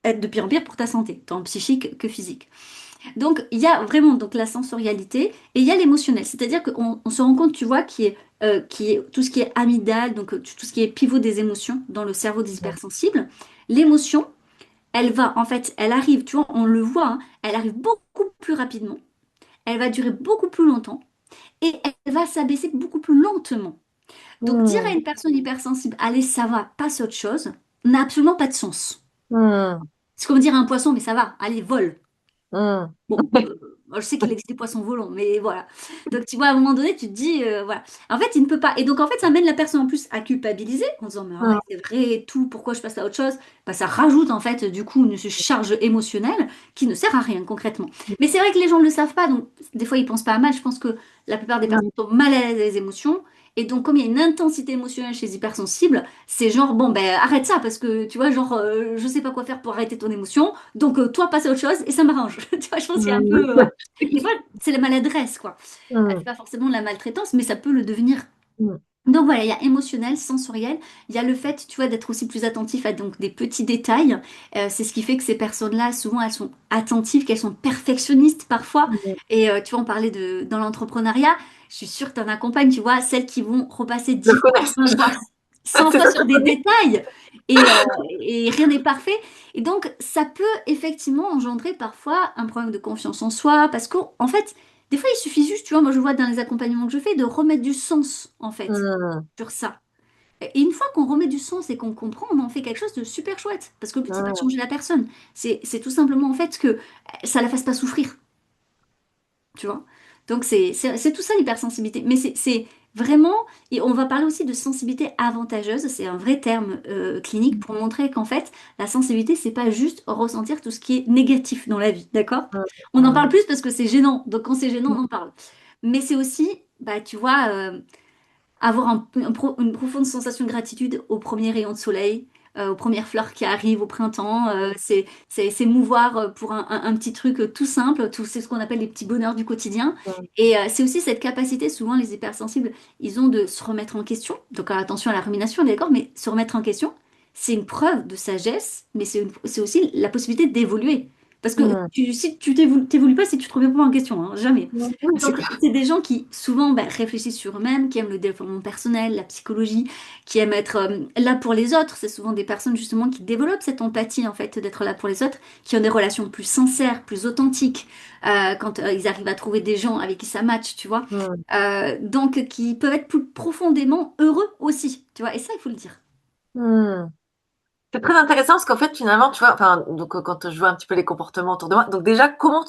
Speaker 2: être de pire en pire pour ta santé, tant psychique que physique. Donc, il y a vraiment donc, la sensorialité et il y a l'émotionnel. C'est-à-dire qu'on se rend compte, tu vois, qui est tout ce qui est amygdale, donc tout ce qui est pivot des émotions dans le cerveau des hypersensibles. L'émotion, elle va, en fait, elle arrive, tu vois, on le voit, hein, elle arrive beaucoup plus rapidement, elle va durer beaucoup plus longtemps et elle va s'abaisser beaucoup plus lentement. Donc, dire à
Speaker 1: Mmh.
Speaker 2: une personne hypersensible, allez, ça va, passe à autre chose, n'a absolument pas de sens.
Speaker 1: Mmh.
Speaker 2: C'est comme dire à un poisson, mais ça va, allez, vole.
Speaker 1: Mmh.
Speaker 2: Bon, je sais qu'il existe des poissons volants, mais voilà. Donc, tu vois, à un moment donné, tu te dis, voilà. En fait, il ne peut pas. Et donc, en fait, ça amène la personne en plus à culpabiliser en disant, mais ouais,
Speaker 1: Mmh.
Speaker 2: c'est vrai et tout, pourquoi je passe à autre chose? Bah, ça rajoute, en fait, du coup, une charge émotionnelle qui ne sert à rien concrètement. Mais c'est vrai que les gens ne le savent pas, donc, des fois, ils pensent pas à mal. Je pense que la plupart des personnes
Speaker 1: Mmh.
Speaker 2: sont mal à l'aise des émotions. Et donc, comme il y a une intensité émotionnelle chez les hypersensibles, c'est genre, bon, ben, arrête ça, parce que, tu vois, genre, je sais pas quoi faire pour arrêter ton émotion. Donc, toi, passe à autre chose et ça m'arrange. Tu vois, je pense qu'il y a un
Speaker 1: Mmh.
Speaker 2: peu. Des fois, c'est la maladresse, quoi. C'est
Speaker 1: Mmh.
Speaker 2: pas forcément de la maltraitance, mais ça peut le devenir.
Speaker 1: Mmh.
Speaker 2: Donc voilà, il y a émotionnel, sensoriel. Il y a le fait, tu vois, d'être aussi plus attentif à donc, des petits détails. C'est ce qui fait que ces personnes-là, souvent, elles sont attentives, qu'elles sont perfectionnistes parfois.
Speaker 1: Mmh.
Speaker 2: Et tu vois, on parlait dans l'entrepreneuriat. Je suis sûre que tu en accompagnes, tu vois, celles qui vont repasser
Speaker 1: Je
Speaker 2: 10
Speaker 1: le
Speaker 2: fois,
Speaker 1: connais.
Speaker 2: 20 fois,
Speaker 1: Ça,
Speaker 2: 100
Speaker 1: c'est
Speaker 2: fois
Speaker 1: le
Speaker 2: sur des
Speaker 1: connais.
Speaker 2: détails. Et, euh, et rien n'est parfait. Et donc, ça peut effectivement engendrer parfois un problème de confiance en soi. Parce qu'en fait, des fois, il suffit juste, tu vois, moi je vois dans les accompagnements que je fais, de remettre du sens, en fait,
Speaker 1: Mmh.
Speaker 2: sur ça. Et une fois qu'on remet du sens et qu'on comprend, on en fait quelque chose de super chouette. Parce que le but, c'est pas de
Speaker 1: Mmh.
Speaker 2: changer la personne. C'est tout simplement en fait que ça la fasse pas souffrir, tu vois. Donc c'est tout ça l'hypersensibilité. Mais c'est vraiment, et on va parler aussi de sensibilité avantageuse, c'est un vrai terme clinique pour montrer qu'en fait, la sensibilité, c'est pas juste ressentir tout ce qui est négatif dans la vie, d'accord? On en parle
Speaker 1: Mmh.
Speaker 2: plus parce que c'est gênant. Donc quand c'est gênant,
Speaker 1: Mmh.
Speaker 2: on en parle. Mais c'est aussi, bah, tu vois, avoir une profonde sensation de gratitude au premier rayon de soleil, aux premières fleurs qui arrivent au printemps. C'est s'émouvoir pour un petit truc tout simple, tout c'est ce qu'on appelle les petits bonheurs du quotidien.
Speaker 1: Mmh.
Speaker 2: Et c'est aussi cette capacité, souvent les hypersensibles, ils ont de se remettre en question. Donc attention à la rumination, d'accord, mais se remettre en question, c'est une preuve de sagesse, mais c'est aussi la possibilité d'évoluer. Parce que
Speaker 1: Mmh.
Speaker 2: si tu t'évolues pas, si tu te remets pas en question, hein, jamais.
Speaker 1: Mmh. Oui, c'est clair.
Speaker 2: C'est des gens qui souvent réfléchissent sur eux-mêmes, qui aiment le développement personnel, la psychologie, qui aiment être là pour les autres. C'est souvent des personnes justement qui développent cette empathie en fait d'être là pour les autres, qui ont des relations plus sincères, plus authentiques, quand ils arrivent à trouver des gens avec qui ça match, tu vois.
Speaker 1: Mmh.
Speaker 2: Donc qui peuvent être plus profondément heureux aussi, tu vois. Et ça, il faut le dire.
Speaker 1: Mmh. C'est très intéressant parce qu'en fait, finalement, tu vois, enfin, donc, quand je vois un petit peu les comportements autour de moi, donc déjà, comment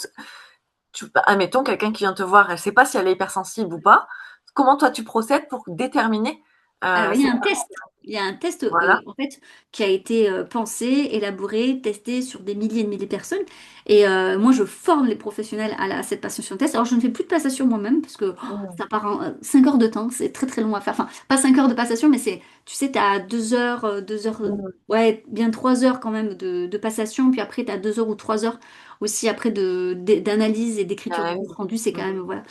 Speaker 1: admettons, quelqu'un qui vient te voir, elle sait pas si elle est hypersensible ou pas. Comment toi tu procèdes pour déterminer
Speaker 2: Alors, il y
Speaker 1: c'est
Speaker 2: a un
Speaker 1: quoi?
Speaker 2: test. Il y a un test
Speaker 1: Voilà.
Speaker 2: en fait qui a été pensé, élaboré, testé sur des milliers et des milliers de personnes. Et moi, je forme les professionnels à cette passation test. Alors, je ne fais plus de passation moi-même parce que
Speaker 1: Mmh.
Speaker 2: ça part en 5 heures de temps. C'est très très long à faire. Enfin, pas 5 heures de passation, mais c'est, tu sais, tu as 2 heures, 2 heures,
Speaker 1: Mmh.
Speaker 2: ouais, bien 3 heures quand même de passation. Puis après, tu as 2 heures ou 3 heures aussi après d'analyse et d'écriture
Speaker 1: Ah
Speaker 2: du compte
Speaker 1: oui.
Speaker 2: rendu. C'est quand
Speaker 1: Mmh.
Speaker 2: même, voilà.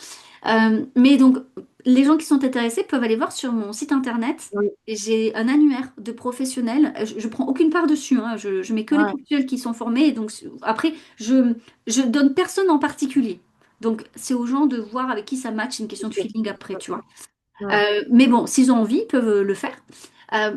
Speaker 2: Mais donc, les gens qui sont intéressés peuvent aller voir sur mon site internet.
Speaker 1: Oui.
Speaker 2: J'ai un annuaire de professionnels. Je prends aucune part dessus, hein. Je mets que les
Speaker 1: Ouais.
Speaker 2: professionnels qui sont formés. Et donc, après, je donne personne en particulier. Donc, c'est aux gens de voir avec qui ça match. C'est une question de
Speaker 1: OK.
Speaker 2: feeling après, tu vois.
Speaker 1: Mmh.
Speaker 2: Mais bon, s'ils ont envie, ils peuvent le faire. Euh,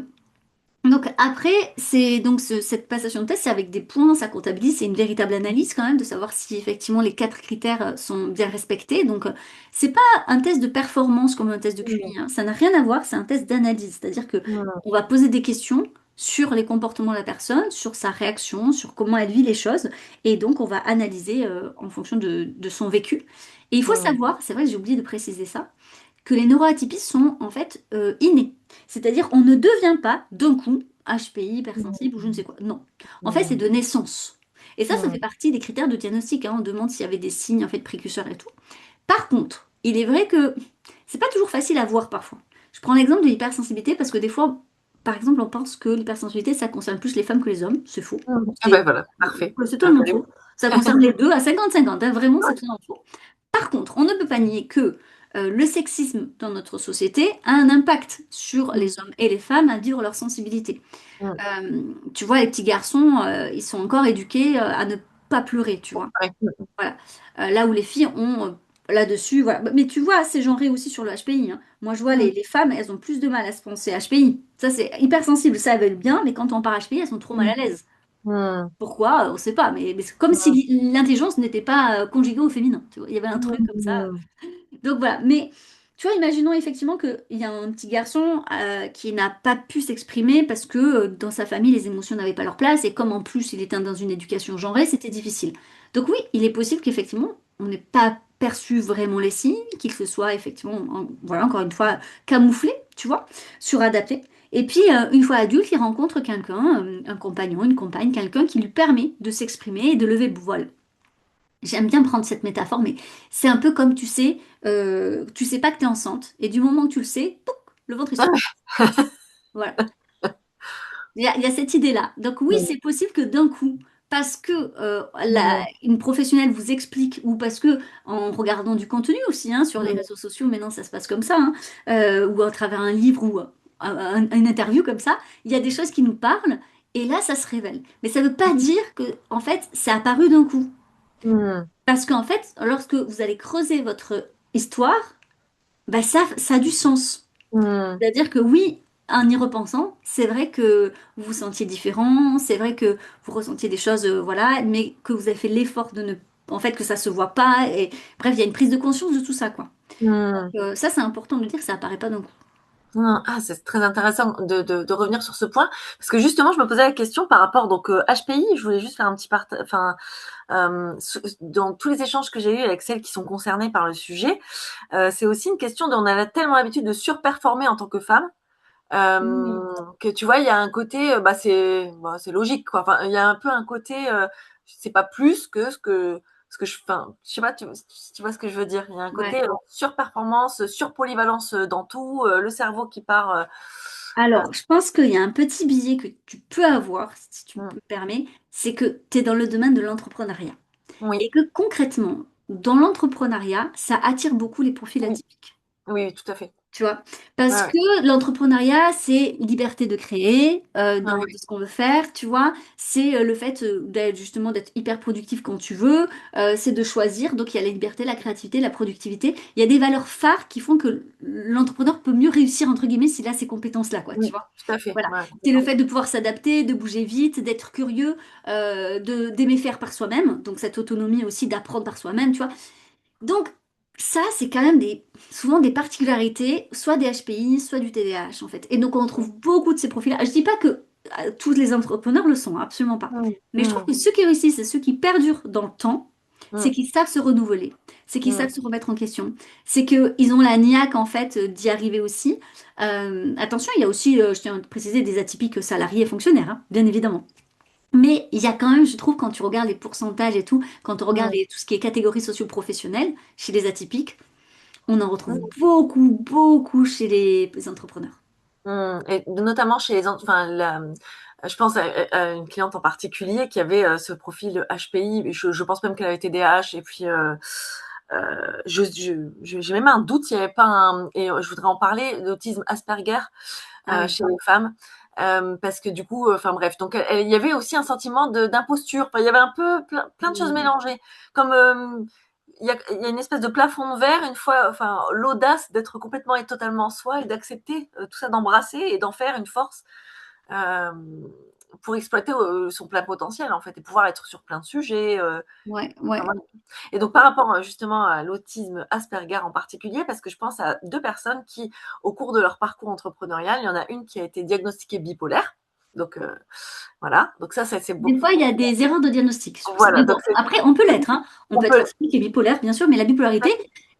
Speaker 2: donc après, c'est donc cette passation de test, c'est avec des points, ça comptabilise, c'est une véritable analyse quand même de savoir si effectivement les 4 critères sont bien respectés. Donc c'est pas un test de performance comme un test de
Speaker 1: Mmh.
Speaker 2: QI, hein. Ça n'a rien à voir, c'est un test d'analyse, c'est-à-dire que
Speaker 1: Mmh.
Speaker 2: on va poser des questions sur les comportements de la personne, sur sa réaction, sur comment elle vit les choses, et donc on va analyser en fonction de son vécu. Et il faut
Speaker 1: Mmh.
Speaker 2: savoir, c'est vrai que j'ai oublié de préciser ça, que les neuroatypies sont en fait innés. C'est-à-dire on ne devient pas d'un coup HPI, hypersensible ou je ne sais quoi. Non. En fait, c'est
Speaker 1: Mmh.
Speaker 2: de naissance. Et ça
Speaker 1: Mmh.
Speaker 2: fait partie des critères de diagnostic, hein. On demande s'il y avait des signes en fait précurseurs et tout. Par contre, il est vrai que c'est pas toujours facile à voir parfois. Je prends l'exemple de l'hypersensibilité parce que des fois, par exemple, on pense que l'hypersensibilité, ça concerne plus les femmes que les hommes. C'est faux.
Speaker 1: Mmh. Ah
Speaker 2: C'est
Speaker 1: ben voilà, parfait.
Speaker 2: c'est
Speaker 1: Ah,
Speaker 2: totalement
Speaker 1: fallait
Speaker 2: faux. Ça concerne les deux à 50-50, hein. Vraiment, c'est totalement faux. Par contre, on ne peut pas nier que le sexisme dans notre société a un impact sur
Speaker 1: Mmh.
Speaker 2: les hommes et les femmes à vivre leur sensibilité.
Speaker 1: Mmh.
Speaker 2: Tu vois, les petits garçons, ils sont encore éduqués à ne pas pleurer, tu vois.
Speaker 1: Ouais. Mmh.
Speaker 2: Voilà. Là où les filles ont là-dessus, voilà. Mais tu vois, c'est genré aussi sur le HPI, hein. Moi, je vois
Speaker 1: Mmh.
Speaker 2: les femmes, elles ont plus de mal à se penser HPI. Ça, c'est hyper sensible, ça, elles veulent bien, mais quand on parle HPI, elles sont trop mal
Speaker 1: Mmh.
Speaker 2: à l'aise.
Speaker 1: Mmh.
Speaker 2: Pourquoi? On ne sait pas, mais c'est comme si
Speaker 1: Mmh.
Speaker 2: l'intelligence n'était pas conjuguée au féminin. Tu vois, il y avait un truc comme ça.
Speaker 1: Mmh.
Speaker 2: Donc voilà, mais tu vois, imaginons effectivement qu'il y a un petit garçon qui n'a pas pu s'exprimer parce que dans sa famille, les émotions n'avaient pas leur place et comme en plus il était dans une éducation genrée, c'était difficile. Donc oui, il est possible qu'effectivement, on n'ait pas perçu vraiment les signes, qu'il se soit effectivement, voilà, encore une fois, camouflé, tu vois, suradapté. Et puis, une fois adulte, il rencontre quelqu'un, un compagnon, une compagne, quelqu'un qui lui permet de s'exprimer et de lever le voile. J'aime bien prendre cette métaphore, mais c'est un peu comme tu sais pas que tu es enceinte, et du moment que tu le sais, pouc, le ventre il s'ouvre. Voilà. Il y a cette idée-là. Donc oui,
Speaker 1: Mmh.
Speaker 2: c'est possible que d'un coup, parce que
Speaker 1: Mmh.
Speaker 2: une professionnelle vous explique, ou parce que en regardant du contenu aussi, hein, sur les
Speaker 1: Mmh.
Speaker 2: réseaux sociaux, maintenant ça se passe comme ça, hein, ou à travers un livre ou une interview comme ça, il y a des choses qui nous parlent, et là ça se révèle. Mais ça ne veut pas dire que, en fait, c'est apparu d'un coup.
Speaker 1: Mmh.
Speaker 2: Parce qu'en fait, lorsque vous allez creuser votre histoire, bah ça a du sens.
Speaker 1: Mmh.
Speaker 2: C'est-à-dire que oui, en y repensant, c'est vrai que vous vous sentiez différent, c'est vrai que vous ressentiez des choses, voilà, mais que vous avez fait l'effort de ne... En fait, que ça se voit pas. Et bref, il y a une prise de conscience de tout ça, quoi.
Speaker 1: Mmh.
Speaker 2: Ça, c'est important de le dire, ça apparaît pas d'un coup.
Speaker 1: Non, ah, c'est très intéressant de revenir sur ce point parce que justement, je me posais la question par rapport donc HPI. Je voulais juste faire un petit enfin, dans tous les échanges que j'ai eus avec celles qui sont concernées par le sujet, c'est aussi une question on a tellement l'habitude de surperformer en tant que femme
Speaker 2: Mm.
Speaker 1: que tu vois, il y a un côté, c'est logique quoi. Enfin, il y a un peu un côté, c'est pas plus que ce que enfin, je sais pas, si tu vois ce que je veux dire. Il y a un côté
Speaker 2: Ouais.
Speaker 1: surperformance, surpolyvalence dans tout, le cerveau qui part. Euh,
Speaker 2: Alors, je pense qu'il y a un petit biais que tu peux avoir, si tu me
Speaker 1: mm,
Speaker 2: le permets, c'est que tu es dans le domaine de l'entrepreneuriat.
Speaker 1: oui,
Speaker 2: Et que concrètement, dans l'entrepreneuriat, ça attire beaucoup les profils
Speaker 1: oui,
Speaker 2: atypiques.
Speaker 1: Oui, tout à fait.
Speaker 2: Tu vois,
Speaker 1: Ouais,
Speaker 2: parce
Speaker 1: ouais.
Speaker 2: que l'entrepreneuriat, c'est liberté de créer
Speaker 1: Ah
Speaker 2: dans
Speaker 1: oui.
Speaker 2: de ce qu'on veut faire, tu vois, c'est le fait d'être justement d'être hyper productif quand tu veux, c'est de choisir, donc il y a la liberté, la créativité, la productivité, il y a des valeurs phares qui font que l'entrepreneur peut mieux réussir, entre guillemets, s'il a ces compétences-là, quoi, tu
Speaker 1: Oui,
Speaker 2: vois.
Speaker 1: tout à fait.
Speaker 2: Voilà,
Speaker 1: Ouais,
Speaker 2: c'est le
Speaker 1: complètement.
Speaker 2: fait de pouvoir s'adapter, de bouger vite, d'être curieux, d'aimer faire par soi-même, donc cette autonomie aussi d'apprendre par soi-même, tu vois. Donc, ça, c'est quand même souvent des particularités, soit des HPI, soit du TDAH, en fait. Et donc, on trouve beaucoup de ces profils-là. Je dis pas que tous les entrepreneurs le sont, hein, absolument pas.
Speaker 1: Mm,
Speaker 2: Mais je trouve
Speaker 1: mm,
Speaker 2: que ceux qui réussissent et ceux qui perdurent dans le temps, c'est
Speaker 1: mm,
Speaker 2: qu'ils savent se renouveler, c'est qu'ils savent
Speaker 1: mm.
Speaker 2: se remettre en question, c'est qu'ils ont la niaque, en fait, d'y arriver aussi. Attention, il y a aussi, je tiens à préciser, des atypiques salariés et fonctionnaires, hein, bien évidemment. Mais il y a quand même, je trouve, quand tu regardes les pourcentages et tout, quand on regarde
Speaker 1: Mm,
Speaker 2: tout ce qui est catégorie socio-professionnelle, chez les atypiques, on en retrouve
Speaker 1: mm,
Speaker 2: beaucoup, beaucoup chez les entrepreneurs.
Speaker 1: Et notamment chez enfin, je pense à une cliente en particulier qui avait ce profil HPI. Je pense même qu'elle avait TDAH. Et puis, j'ai même un doute s'il n'y avait pas un. Et je voudrais en parler, l'autisme Asperger
Speaker 2: Ah oui.
Speaker 1: chez les femmes. Parce que du coup, enfin bref, donc il y avait aussi un sentiment d'imposture. Enfin, il y avait un peu plein de choses
Speaker 2: Mm.
Speaker 1: mélangées. Comme il y a une espèce de plafond de verre, une fois, enfin, l'audace d'être complètement et totalement soi et d'accepter tout ça, d'embrasser et d'en faire une force euh, pour exploiter son plein potentiel, en fait, et pouvoir être sur plein de sujets.
Speaker 2: Ouais, ouais.
Speaker 1: Vraiment. Et donc, par rapport justement à l'autisme Asperger en particulier, parce que je pense à deux personnes qui, au cours de leur parcours entrepreneurial, il y en a une qui a été diagnostiquée bipolaire. Donc, voilà. Donc, ça, c'est
Speaker 2: Des
Speaker 1: beaucoup.
Speaker 2: fois, il y a des erreurs de diagnostic sur ça.
Speaker 1: Voilà.
Speaker 2: Mais
Speaker 1: Donc,
Speaker 2: bon, après, on peut l'être, hein. On
Speaker 1: on
Speaker 2: peut être
Speaker 1: peut.
Speaker 2: atypique et bipolaire, bien sûr, mais la bipolarité,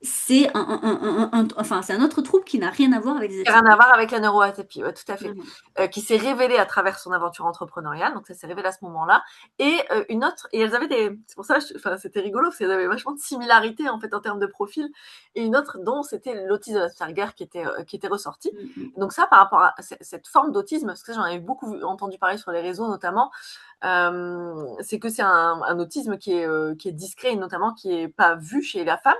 Speaker 2: c'est enfin, c'est un autre trouble qui n'a rien à voir avec des
Speaker 1: Rien à
Speaker 2: atypiques.
Speaker 1: voir avec la neuroatypie, ouais, tout à fait.
Speaker 2: Mhm.
Speaker 1: Qui s'est révélée à travers son aventure entrepreneuriale, donc ça s'est révélé à ce moment-là. Et une autre, et elles avaient c'est pour ça, enfin, c'était rigolo, parce qu'elles avaient vachement de similarités en fait en termes de profil. Et une autre dont c'était l'autisme Asperger qui était ressorti.
Speaker 2: Mhm.
Speaker 1: Donc ça, par rapport à cette forme d'autisme, parce que j'en avais beaucoup entendu parler sur les réseaux notamment, c'est que c'est un autisme qui est discret et notamment qui est pas vu chez la femme.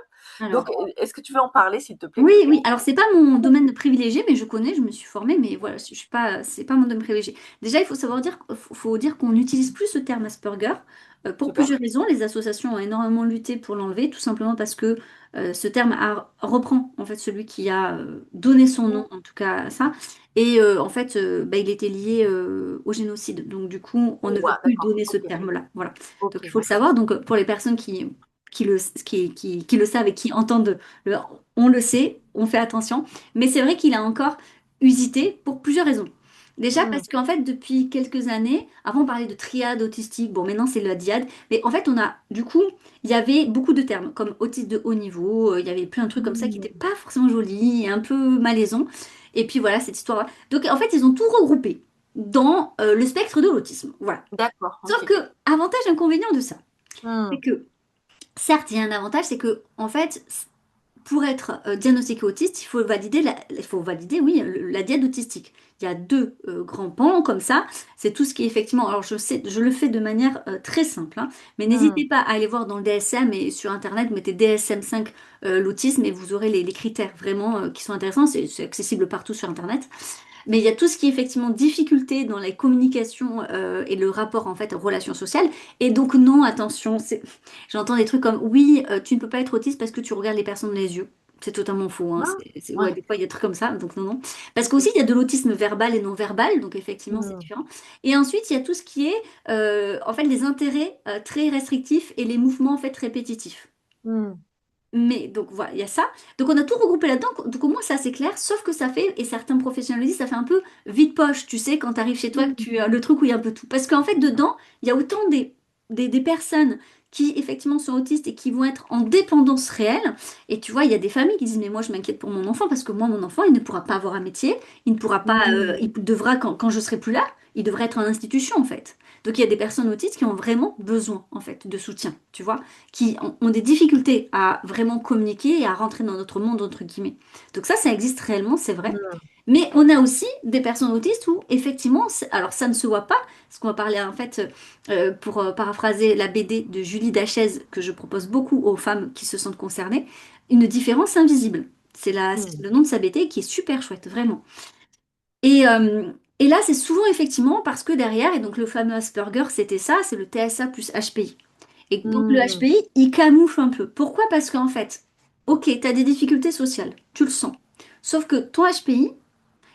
Speaker 1: Donc,
Speaker 2: Alors.
Speaker 1: est-ce que tu veux en parler, s'il te plaît?
Speaker 2: Oui, oui. Alors, c'est pas mon domaine de privilégié, mais je connais, je me suis formée, mais voilà, je suis pas, c'est pas mon domaine privilégié. Déjà, il faut savoir dire, faut dire qu'on n'utilise plus ce terme Asperger pour
Speaker 1: Super.
Speaker 2: plusieurs raisons. Les associations ont énormément lutté pour l'enlever, tout simplement parce que ce terme reprend en fait celui qui a donné son nom, en tout cas à ça, et en fait, bah, il était lié au génocide. Donc, du coup, on ne veut
Speaker 1: Ouais,
Speaker 2: plus
Speaker 1: d'accord.
Speaker 2: donner ce
Speaker 1: Ok.
Speaker 2: terme-là. Voilà.
Speaker 1: Ok,
Speaker 2: Donc, il faut le
Speaker 1: d'accord.
Speaker 2: savoir. Donc, pour les personnes qui le savent et qui entendent le on le sait, on fait attention, mais c'est vrai qu'il a encore usité pour plusieurs raisons. Déjà
Speaker 1: Hmm.
Speaker 2: parce qu'en fait, depuis quelques années, avant on parlait de triade autistique, bon maintenant c'est la diade, mais en fait du coup, il y avait beaucoup de termes comme autiste de haut niveau, il y avait plein de trucs comme ça qui n'étaient
Speaker 1: Hmm.
Speaker 2: pas forcément jolis et un peu malaisants. Et puis voilà, cette histoire-là. Donc en fait, ils ont tout regroupé dans le spectre de l'autisme. Voilà.
Speaker 1: D'accord,
Speaker 2: Sauf
Speaker 1: ok.
Speaker 2: que, avantage, inconvénient de ça, c'est
Speaker 1: Hmm.
Speaker 2: que, certes, il y a un avantage, c'est que, en fait, pour être diagnostiqué autiste, il faut valider, oui, la diade autistique. Il y a deux grands pans comme ça. C'est tout ce qui est effectivement. Alors je sais, je le fais de manière très simple, hein, mais
Speaker 1: Hmm.
Speaker 2: n'hésitez pas à aller voir dans le DSM et sur Internet, mettez DSM-5 l'autisme et vous aurez les critères vraiment qui sont intéressants. C'est accessible partout sur Internet. Mais il y a tout ce qui est effectivement difficulté dans la communication et le rapport en fait relation sociale. Et donc non, attention, j'entends des trucs comme oui, tu ne peux pas être autiste parce que tu regardes les personnes dans les yeux. C'est totalement faux, hein.
Speaker 1: Ah,
Speaker 2: Ouais,
Speaker 1: ouais.
Speaker 2: des fois, il y a des trucs comme ça, donc non, non. Parce qu'aussi, il y a de l'autisme verbal et non verbal, donc effectivement, c'est
Speaker 1: Hmm.
Speaker 2: différent. Et ensuite, il y a tout ce qui est, en fait, les intérêts très restrictifs et les mouvements, en fait, répétitifs.
Speaker 1: Hmm.
Speaker 2: Mais donc voilà, il y a ça. Donc on a tout regroupé là-dedans. Donc au moins c'est assez clair, sauf que ça fait, et certains professionnels le disent, ça fait un peu vide poche, tu sais, quand tu arrives chez toi, que
Speaker 1: Hmm.
Speaker 2: tu as le truc où il y a un peu tout. Parce qu'en fait, dedans, il y a autant des personnes qui effectivement sont autistes et qui vont être en dépendance réelle. Et tu vois, il y a des familles qui disent, mais moi je m'inquiète pour mon enfant, parce que moi, mon enfant, il ne pourra pas avoir un métier, il ne pourra pas,
Speaker 1: Hmm.
Speaker 2: il devra, quand je serai plus là, il devrait être en institution en fait. Donc il y a des personnes autistes qui ont vraiment besoin en fait de soutien, tu vois qui ont des difficultés à vraiment communiquer et à rentrer dans notre monde, entre guillemets. Donc ça existe réellement, c'est vrai.
Speaker 1: Hmm.
Speaker 2: Mais on a aussi des personnes autistes où, effectivement, alors ça ne se voit pas, parce qu'on va parler en fait, pour paraphraser la BD de Julie Dachez, que je propose beaucoup aux femmes qui se sentent concernées, une différence invisible. C'est
Speaker 1: mmh,
Speaker 2: le nom de sa BT qui est super chouette, vraiment. Et là, c'est souvent effectivement parce que derrière, et donc le fameux Asperger, c'était ça, c'est le TSA plus HPI. Et donc le
Speaker 1: mmh,
Speaker 2: HPI, il camoufle un peu. Pourquoi? Parce qu'en fait, ok, tu as des difficultés sociales, tu le sens. Sauf que ton HPI,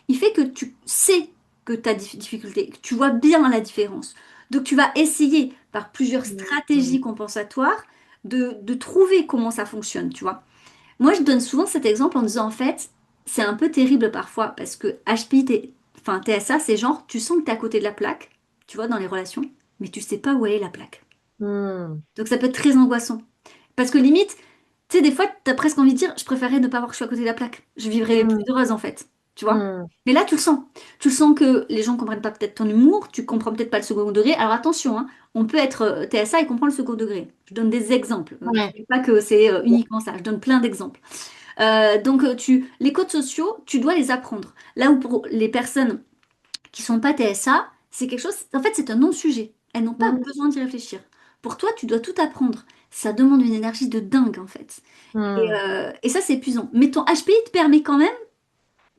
Speaker 2: il fait que tu sais que tu as des difficultés, que tu vois bien la différence. Donc tu vas essayer par plusieurs
Speaker 1: mmh,
Speaker 2: stratégies compensatoires de trouver comment ça fonctionne, tu vois. Moi, je donne souvent cet exemple en disant en fait, c'est un peu terrible parfois parce que HPI, enfin TSA, c'est genre, tu sens que tu es à côté de la plaque, tu vois, dans les relations, mais tu sais pas où est la plaque.
Speaker 1: mmh,
Speaker 2: Donc ça peut être très angoissant. Parce que limite, tu sais, des fois, t'as presque envie de dire, je préférerais ne pas voir que je suis à côté de la plaque. Je vivrais plus
Speaker 1: mmh,
Speaker 2: heureuse en fait. Tu vois?
Speaker 1: mmh.
Speaker 2: Mais là, tu le sens. Tu le sens que les gens comprennent pas peut-être ton humour, tu comprends peut-être pas le second degré. Alors attention, hein, on peut être TSA et comprendre le second degré. Je donne des exemples. Je
Speaker 1: Ouais.
Speaker 2: dis pas que c'est uniquement ça. Je donne plein d'exemples. Les codes sociaux, tu dois les apprendre. Là où pour les personnes qui sont pas TSA, c'est quelque chose, en fait, c'est un non-sujet. Elles n'ont pas
Speaker 1: Mmh,
Speaker 2: besoin d'y réfléchir. Pour toi, tu dois tout apprendre. Ça demande une énergie de dingue, en fait.
Speaker 1: mmh,
Speaker 2: Et ça, c'est épuisant. Mais ton HPI te permet quand même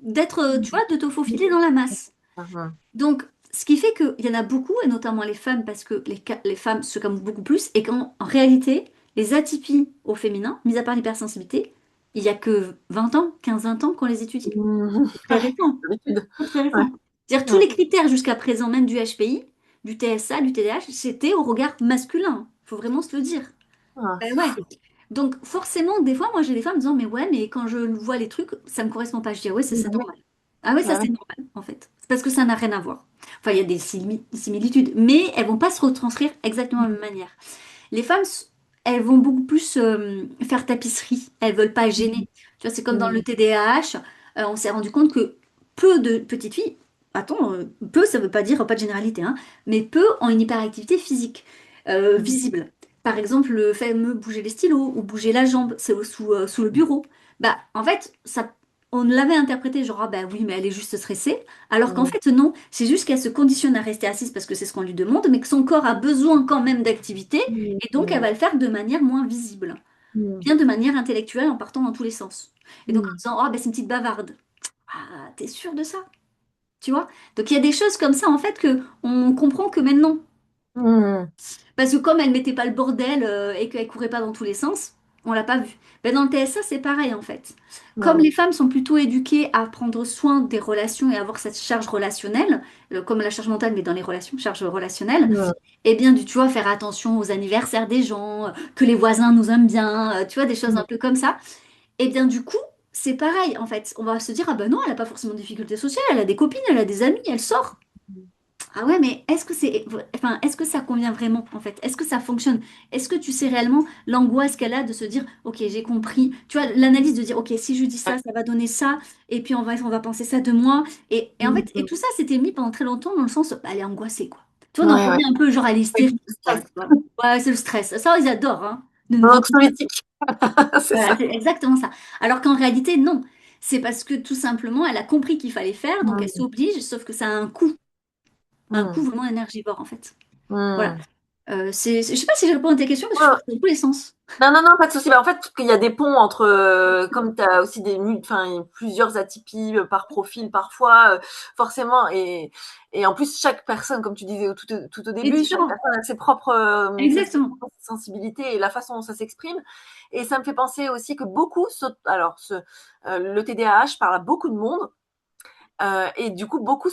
Speaker 2: d'être, tu vois, de te faufiler dans la masse.
Speaker 1: mmh,
Speaker 2: Donc, ce qui fait qu'il y en a beaucoup, et notamment les femmes, parce que les femmes se camouflent beaucoup plus, et qu'en en réalité, les atypies au féminin, mis à part l'hypersensibilité, il n'y a que 20 ans, 15-20 ans qu'on les étudie.
Speaker 1: mmh.
Speaker 2: C'est très
Speaker 1: Ouais,
Speaker 2: récent.
Speaker 1: d'habitude.
Speaker 2: Très, très
Speaker 1: Ouais,
Speaker 2: récent. C'est-à-dire tous
Speaker 1: ouais,
Speaker 2: les critères jusqu'à présent, même du HPI, du TSA, du TDAH, c'était au regard masculin. Il faut vraiment se le dire.
Speaker 1: ah,
Speaker 2: Ben
Speaker 1: c'est
Speaker 2: ouais.
Speaker 1: fou.
Speaker 2: Donc forcément, des fois, moi j'ai des femmes disant, mais ouais, mais quand je vois les trucs, ça me correspond pas. Je dis, ah ouais, ça c'est
Speaker 1: Mmh,
Speaker 2: normal. Ah ouais, ça
Speaker 1: bah
Speaker 2: c'est
Speaker 1: ouais.
Speaker 2: normal, en fait. C'est parce que ça n'a rien à voir. Enfin, il y a des similitudes, mais elles vont pas se retranscrire exactement de la même manière. Les femmes, elles vont beaucoup plus faire tapisserie. Elles veulent pas
Speaker 1: Mmh,
Speaker 2: gêner. Tu vois, c'est comme dans le
Speaker 1: mmh,
Speaker 2: TDAH. On s'est rendu compte que peu de petites filles, attends, peu, ça veut pas dire pas de généralité, hein, mais peu ont une hyperactivité physique
Speaker 1: mmh,
Speaker 2: visible. Par exemple, le fameux bouger les stylos ou bouger la jambe, c'est sous le bureau. Bah, en fait, ça, on l'avait interprété genre, ah bah oui, mais elle est juste stressée. Alors qu'en
Speaker 1: mmh,
Speaker 2: fait, non, c'est juste qu'elle se conditionne à rester assise parce que c'est ce qu'on lui demande, mais que son corps a besoin quand même d'activité
Speaker 1: mmh,
Speaker 2: et donc, elle
Speaker 1: mmh,
Speaker 2: va le faire de manière moins visible,
Speaker 1: mmh,
Speaker 2: bien de manière intellectuelle en partant dans tous les sens. Et donc, en
Speaker 1: mmh,
Speaker 2: disant, oh, ben, c'est une petite bavarde. Ah, t'es sûr de ça? Tu vois? Donc, il y a des choses comme ça, en fait, que on comprend que maintenant.
Speaker 1: mmh.
Speaker 2: Parce que comme elle mettait pas le bordel et qu'elle courait pas dans tous les sens, on l'a pas vue. Ben, dans le TSA, c'est pareil, en fait. Comme
Speaker 1: Mmh.
Speaker 2: les femmes sont plutôt éduquées à prendre soin des relations et avoir cette charge relationnelle, comme la charge mentale, mais dans les relations, charge relationnelle,
Speaker 1: Mmh.
Speaker 2: eh bien, tu vois, faire attention aux anniversaires des gens, que les voisins nous aiment bien, tu vois, des choses un
Speaker 1: Mmh.
Speaker 2: peu comme ça. Eh bien, du coup, c'est pareil, en fait. On va se dire, ah ben non, elle n'a pas forcément de difficultés sociales, elle a des copines, elle a des amis, elle sort. Ah ouais, mais est-ce que ça convient vraiment, en fait? Est-ce que ça fonctionne? Est-ce que tu sais réellement l'angoisse qu'elle a de se dire, ok, j'ai compris. Tu vois, l'analyse de dire, ok, si je dis
Speaker 1: Ouais.
Speaker 2: ça, ça va donner ça, et puis on va penser ça de moi. Et en fait, et
Speaker 1: Mmh.
Speaker 2: tout ça, c'était mis pendant très longtemps dans le sens, bah, elle est angoissée, quoi. Tu vois, on en
Speaker 1: Ouais, ouais.
Speaker 2: revient un peu genre à
Speaker 1: Avec
Speaker 2: l'hystérie.
Speaker 1: du
Speaker 2: Ouais,
Speaker 1: stress.
Speaker 2: voilà. Ouais, c'est le stress. Ça, ils adorent, hein, de nous rendre.
Speaker 1: Anxiolytique. C'est
Speaker 2: Voilà,
Speaker 1: ça.
Speaker 2: c'est exactement ça. Alors qu'en réalité, non. C'est parce que tout simplement, elle a compris qu'il fallait faire, donc elle
Speaker 1: Mmh.
Speaker 2: s'oblige, sauf que ça a un coût
Speaker 1: Mmh.
Speaker 2: vraiment énergivore, en fait. Voilà.
Speaker 1: Mmh.
Speaker 2: Je sais pas si je réponds à ta question parce que je suis
Speaker 1: Ouais.
Speaker 2: partie dans tous les sens.
Speaker 1: Non, non, non, pas de souci. Bah, en fait, qu'il y a des ponts entre, comme tu as aussi enfin, plusieurs atypies par profil parfois, forcément, et en plus, chaque personne, comme tu disais tout au
Speaker 2: C'est
Speaker 1: début, chaque
Speaker 2: différent.
Speaker 1: personne a ses propres
Speaker 2: Exactement.
Speaker 1: sensibilités et la façon dont ça s'exprime. Et ça me fait penser aussi que beaucoup, alors, le TDAH parle à beaucoup de monde, et du coup, beaucoup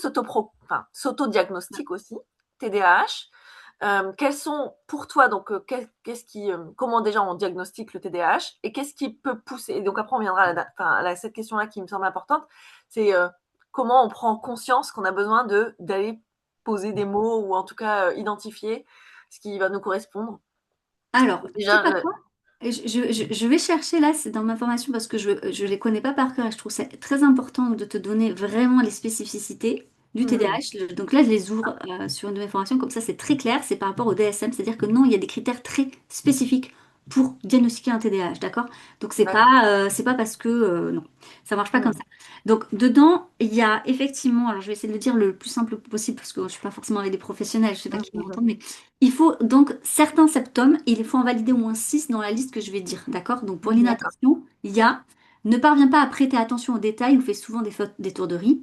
Speaker 1: enfin, s'auto-diagnostiquent aussi, TDAH. Quels sont pour toi, donc, qu'est-ce qui, comment déjà on diagnostique le TDAH et qu'est-ce qui peut pousser? Et donc après, on viendra enfin, cette question-là qui me semble importante, c'est comment on prend conscience qu'on a besoin d'aller poser des mots ou en tout cas identifier ce qui va nous correspondre.
Speaker 2: Alors, tu sais
Speaker 1: Déjà,
Speaker 2: pas quoi? Je vais chercher là, c'est dans ma formation parce que je les connais pas par cœur et je trouve ça très important de te donner vraiment les spécificités du
Speaker 1: mmh,
Speaker 2: TDAH. Donc là, je les ouvre sur une de mes formations, comme ça c'est très clair, c'est par rapport au DSM, c'est-à-dire que non, il y a des critères très spécifiques pour diagnostiquer un TDAH, d'accord? Donc
Speaker 1: d'accord.
Speaker 2: c'est pas parce que non, ça marche pas comme
Speaker 1: Mmh,
Speaker 2: ça. Donc dedans, il y a effectivement, alors je vais essayer de le dire le plus simple possible parce que je suis pas forcément avec des professionnels, je sais pas
Speaker 1: mmh,
Speaker 2: qui
Speaker 1: mmh,
Speaker 2: m'entendent, mais il faut donc certains symptômes, il faut en valider au moins 6 dans la liste que je vais dire, d'accord? Donc pour
Speaker 1: mmh, d'accord.
Speaker 2: l'inattention, il y a ne parvient pas à prêter attention aux détails ou fait souvent des fautes d'étourderie,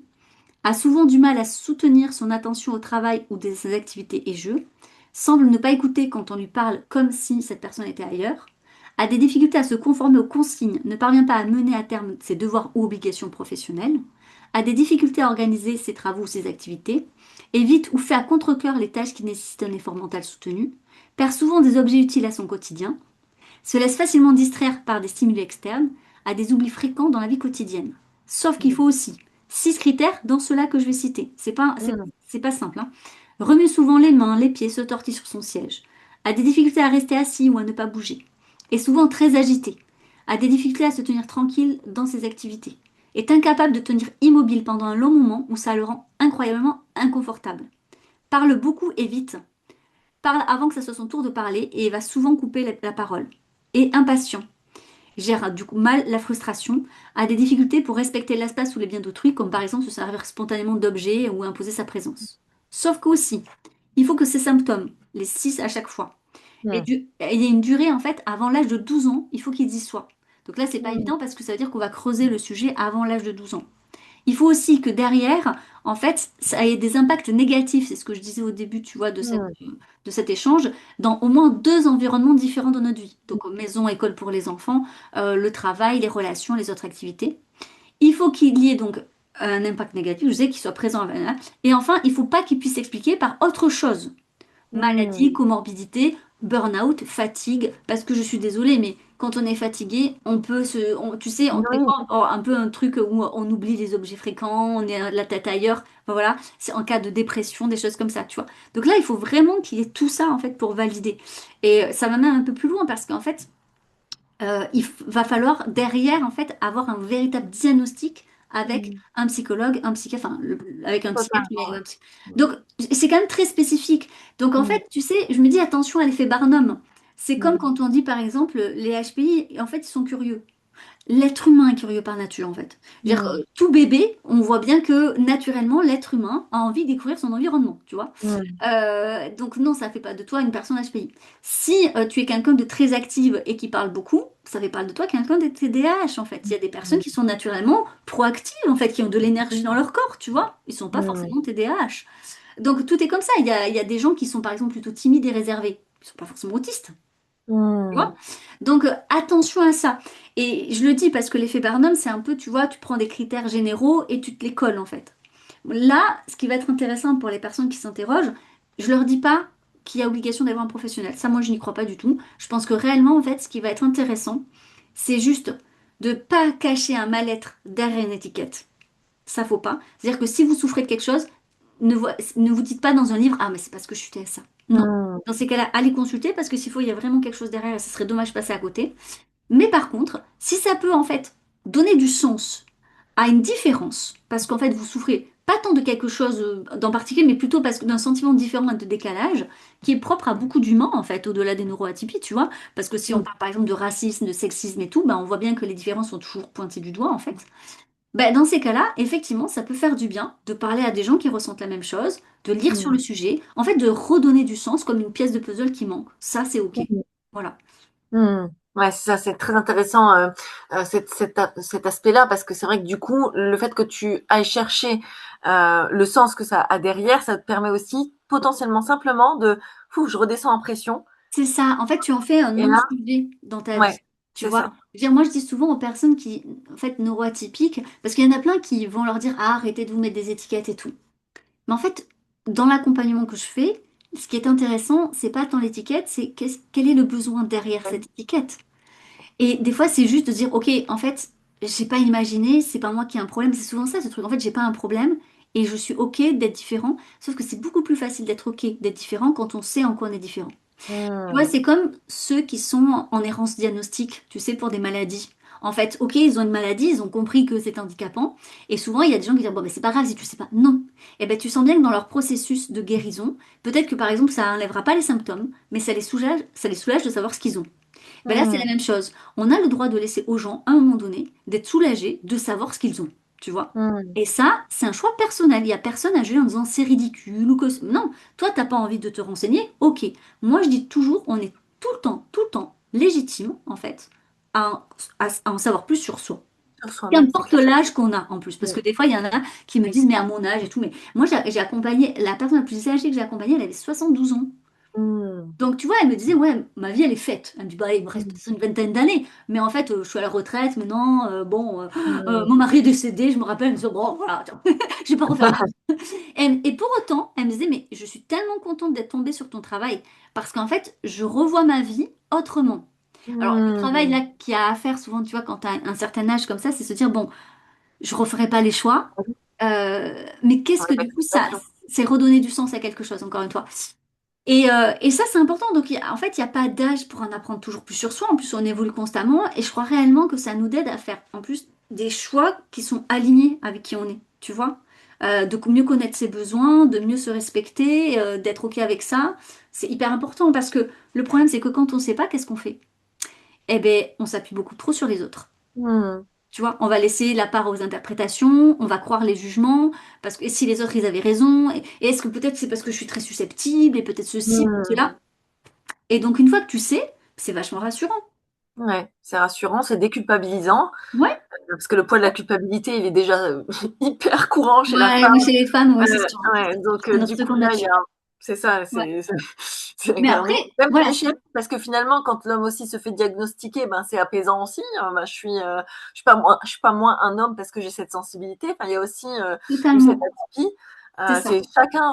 Speaker 2: a souvent du mal à soutenir son attention au travail ou des ses activités et jeux, semble ne pas écouter quand on lui parle comme si cette personne était ailleurs, a des difficultés à se conformer aux consignes, ne parvient pas à mener à terme ses devoirs ou obligations professionnelles, a des difficultés à organiser ses travaux ou ses activités, évite ou fait à contre-cœur les tâches qui nécessitent un effort mental soutenu, perd souvent des objets utiles à son quotidien, se laisse facilement distraire par des stimuli externes, a des oublis fréquents dans la vie quotidienne. Sauf qu'il faut aussi 6 critères dans ceux-là que je vais citer.
Speaker 1: Mm.
Speaker 2: C'est pas simple, hein. Remue souvent les mains, les pieds, se tortille sur son siège. A des difficultés à rester assis ou à ne pas bouger. Est souvent très agité. A des difficultés à se tenir tranquille dans ses activités. Est incapable de tenir immobile pendant un long moment où ça le rend incroyablement inconfortable. Parle beaucoup et vite. Parle avant que ça soit son tour de parler et va souvent couper la parole. Est impatient. Gère du coup mal la frustration, a des difficultés pour respecter l'espace ou les biens d'autrui, comme par exemple se servir spontanément d'objets ou imposer sa présence. Sauf qu'aussi, il faut que ces symptômes, les 6 à chaque fois,
Speaker 1: Mm.
Speaker 2: il y a une durée en fait, avant l'âge de 12 ans, il faut qu'ils y soient. Donc là, c'est pas
Speaker 1: Mm.
Speaker 2: évident parce que ça veut dire qu'on va creuser le sujet avant l'âge de 12 ans. Il faut aussi que derrière, en fait, ça ait des impacts négatifs, c'est ce que je disais au début, tu vois,
Speaker 1: Mm.
Speaker 2: de cet échange, dans au moins 2 environnements différents de notre vie. Donc maison, école pour les enfants, le travail, les relations, les autres activités. Il faut qu'il y ait donc un impact négatif, je sais qu'il soit présent. Et enfin, il ne faut pas qu'il puisse s'expliquer par autre chose.
Speaker 1: Mm.
Speaker 2: Maladie, comorbidité, burn-out, fatigue, parce que je suis désolée, mais quand on est fatigué, on peut tu sais, des
Speaker 1: Oui.
Speaker 2: fois, un peu un truc où on oublie les objets fréquents, on est la tête ailleurs, enfin, voilà, c'est en cas de dépression, des choses comme ça, tu vois. Donc là, il faut vraiment qu'il y ait tout ça, en fait, pour valider. Et ça m'amène un peu plus loin, parce qu'en fait, va falloir derrière, en fait, avoir un véritable diagnostic avec
Speaker 1: Mm.
Speaker 2: un psychologue, un psychiatre, enfin, avec un psychiatre, mais
Speaker 1: Totalement.
Speaker 2: donc c'est quand même très spécifique. Donc en
Speaker 1: Mm.
Speaker 2: fait, tu sais, je me dis attention à l'effet Barnum. C'est comme
Speaker 1: Mm.
Speaker 2: quand on dit par exemple les HPI, en fait, ils sont curieux. L'être humain est curieux par nature, en fait. Je veux dire,
Speaker 1: Mm.
Speaker 2: tout bébé, on voit bien que naturellement, l'être humain a envie de découvrir son environnement, tu vois.
Speaker 1: Mm.
Speaker 2: Donc non, ça fait pas de toi une personne HPI. Si tu es quelqu'un de très active et qui parle beaucoup, ça fait pas de toi quelqu'un de TDAH, en fait. Il y a des personnes qui sont naturellement proactives, en fait, qui ont de l'énergie dans leur corps, tu vois. Ils sont pas
Speaker 1: Mm.
Speaker 2: forcément TDAH. Donc tout est comme ça. Il y a des gens qui sont, par exemple, plutôt timides et réservés. Ils sont pas forcément autistes. Tu
Speaker 1: Mm.
Speaker 2: vois. Donc attention à ça. Et je le dis parce que l'effet Barnum, c'est un peu, tu vois, tu prends des critères généraux et tu te les colles en fait. Là, ce qui va être intéressant pour les personnes qui s'interrogent, je leur dis pas qu'il y a obligation d'avoir un professionnel. Ça, moi, je n'y crois pas du tout. Je pense que réellement, en fait, ce qui va être intéressant, c'est juste de pas cacher un mal-être derrière une étiquette. Ça, faut pas. C'est-à-dire que si vous souffrez de quelque chose, ne vous dites pas dans un livre, ah, mais c'est parce que je suis TSA. Non.
Speaker 1: Mm.
Speaker 2: Dans ces cas-là, allez consulter parce que s'il faut, il y a vraiment quelque chose derrière et ce serait dommage de passer à côté. Mais par contre, si ça peut en fait donner du sens à une différence, parce qu'en fait vous souffrez pas tant de quelque chose d'en particulier, mais plutôt parce que d'un sentiment différent et de décalage, qui est propre à beaucoup d'humains en fait, au-delà des neuroatypies, tu vois. Parce que si on
Speaker 1: Mm.
Speaker 2: parle par exemple de racisme, de sexisme et tout, ben, on voit bien que les différences sont toujours pointées du doigt en fait. Ben, dans ces cas-là, effectivement, ça peut faire du bien de parler à des gens qui ressentent la même chose, de lire sur le
Speaker 1: Mm.
Speaker 2: sujet, en fait de redonner du sens comme une pièce de puzzle qui manque. Ça, c'est OK.
Speaker 1: Mm.
Speaker 2: Voilà.
Speaker 1: Hmm. Ouais, c'est ça, c'est très intéressant cet aspect-là parce que c'est vrai que du coup, le fait que tu ailles chercher le sens que ça a derrière, ça te permet aussi potentiellement simplement de, fou, je redescends en pression
Speaker 2: C'est ça. En fait, tu en fais un
Speaker 1: et là,
Speaker 2: non-sujet dans ta vie.
Speaker 1: ouais,
Speaker 2: Tu
Speaker 1: c'est
Speaker 2: vois?
Speaker 1: ça.
Speaker 2: Je veux dire, moi, je dis souvent aux personnes qui, en fait, neuroatypiques, parce qu'il y en a plein qui vont leur dire, ah, arrêtez de vous mettre des étiquettes et tout. Mais en fait, dans l'accompagnement que je fais, ce qui est intéressant, c'est pas tant l'étiquette, c'est quel est le besoin derrière cette étiquette. Et des fois, c'est juste de dire, ok, en fait, j'ai pas imaginé, c'est pas moi qui ai un problème. C'est souvent ça, ce truc. En fait, j'ai pas un problème et je suis ok d'être différent. Sauf que c'est beaucoup plus facile d'être ok d'être différent quand on sait en quoi on est différent. Tu vois,
Speaker 1: Hmm.
Speaker 2: c'est comme ceux qui sont en errance diagnostique, tu sais, pour des maladies. En fait, ok, ils ont une maladie, ils ont compris que c'est handicapant, et souvent il y a des gens qui disent, bon, ben, c'est pas grave si tu sais pas. Non. Et ben, tu sens bien que dans leur processus de guérison, peut-être que par exemple, ça n'enlèvera pas les symptômes, mais ça les soulage de savoir ce qu'ils ont. Ben là, c'est la
Speaker 1: Hmm.
Speaker 2: même chose. On a le droit de laisser aux gens, à un moment donné, d'être soulagés de savoir ce qu'ils ont, tu vois.
Speaker 1: Hmm.
Speaker 2: Et ça, c'est un choix personnel. Il n'y a personne à juger en disant c'est ridicule ou que... Non, toi, t'as pas envie de te renseigner, ok. Moi, je dis toujours, on est tout le temps légitime, en fait, à en savoir plus sur soi.
Speaker 1: sur soi-même, c'est
Speaker 2: Qu'importe
Speaker 1: clair.
Speaker 2: l'âge qu'on a en plus, parce que
Speaker 1: Ouais.
Speaker 2: des fois, il y en a qui me disent, mais à mon âge et tout, mais moi, j'ai accompagné, la personne la plus âgée que j'ai accompagnée, elle avait 72 ans.
Speaker 1: Mmh.
Speaker 2: Donc, tu vois, elle me disait, ouais, ma vie, elle est faite. Elle me dit, bah, il me reste
Speaker 1: Mmh.
Speaker 2: peut-être une vingtaine d'années, mais en fait, je suis à la retraite maintenant,
Speaker 1: Mmh.
Speaker 2: mon mari est décédé, je me rappelle, elle me disait, bon, voilà, tiens, je vais pas refaire ma vie. Et pour autant, elle me disait, mais je suis tellement contente d'être tombée sur ton travail, parce qu'en fait, je revois ma vie autrement. Alors, le travail
Speaker 1: Mmh.
Speaker 2: là qu'il y a à faire souvent, tu vois, quand tu as un certain âge comme ça, c'est se dire, bon, je referai pas les choix. Mais qu'est-ce que
Speaker 1: Avec
Speaker 2: du coup ça,
Speaker 1: acceptation.
Speaker 2: c'est redonner du sens à quelque chose, encore une fois. Et ça, c'est important. Donc, en fait, il n'y a pas d'âge pour en apprendre toujours plus sur soi. En plus, on évolue constamment. Et je crois réellement que ça nous aide à faire, en plus, des choix qui sont alignés avec qui on est. Tu vois? De mieux connaître ses besoins, de mieux se respecter, d'être OK avec ça. C'est hyper important parce que le problème, c'est que quand on ne sait pas, qu'est-ce qu'on fait? Eh bien, on s'appuie beaucoup trop sur les autres.
Speaker 1: Mmh.
Speaker 2: Tu vois, on va laisser la part aux interprétations, on va croire les jugements, parce que et si les autres ils avaient raison, et est-ce que peut-être c'est parce que je suis très susceptible, et peut-être ceci, peut-être
Speaker 1: Mmh.
Speaker 2: cela. Et donc une fois que tu sais, c'est vachement rassurant.
Speaker 1: Ouais, c'est rassurant, c'est déculpabilisant,
Speaker 2: Ouais,
Speaker 1: parce que le poids de la culpabilité, il est déjà, hyper courant chez la
Speaker 2: ouais,
Speaker 1: femme.
Speaker 2: moi chez les femmes, ouais,
Speaker 1: Heu,
Speaker 2: c'est sûr.
Speaker 1: ouais, donc
Speaker 2: C'est notre
Speaker 1: du coup,
Speaker 2: seconde
Speaker 1: là, il y
Speaker 2: nature.
Speaker 1: a c'est ça,
Speaker 2: Ouais.
Speaker 1: c'est
Speaker 2: Mais
Speaker 1: carrément
Speaker 2: après,
Speaker 1: même
Speaker 2: voilà,
Speaker 1: péché parce que finalement, quand l'homme aussi se fait diagnostiquer, ben, c'est apaisant aussi, bah, je suis pas moins un homme parce que j'ai cette sensibilité. Enfin, il y a aussi, ou cette
Speaker 2: totalement.
Speaker 1: atypie.
Speaker 2: C'est ça,
Speaker 1: C'est chacun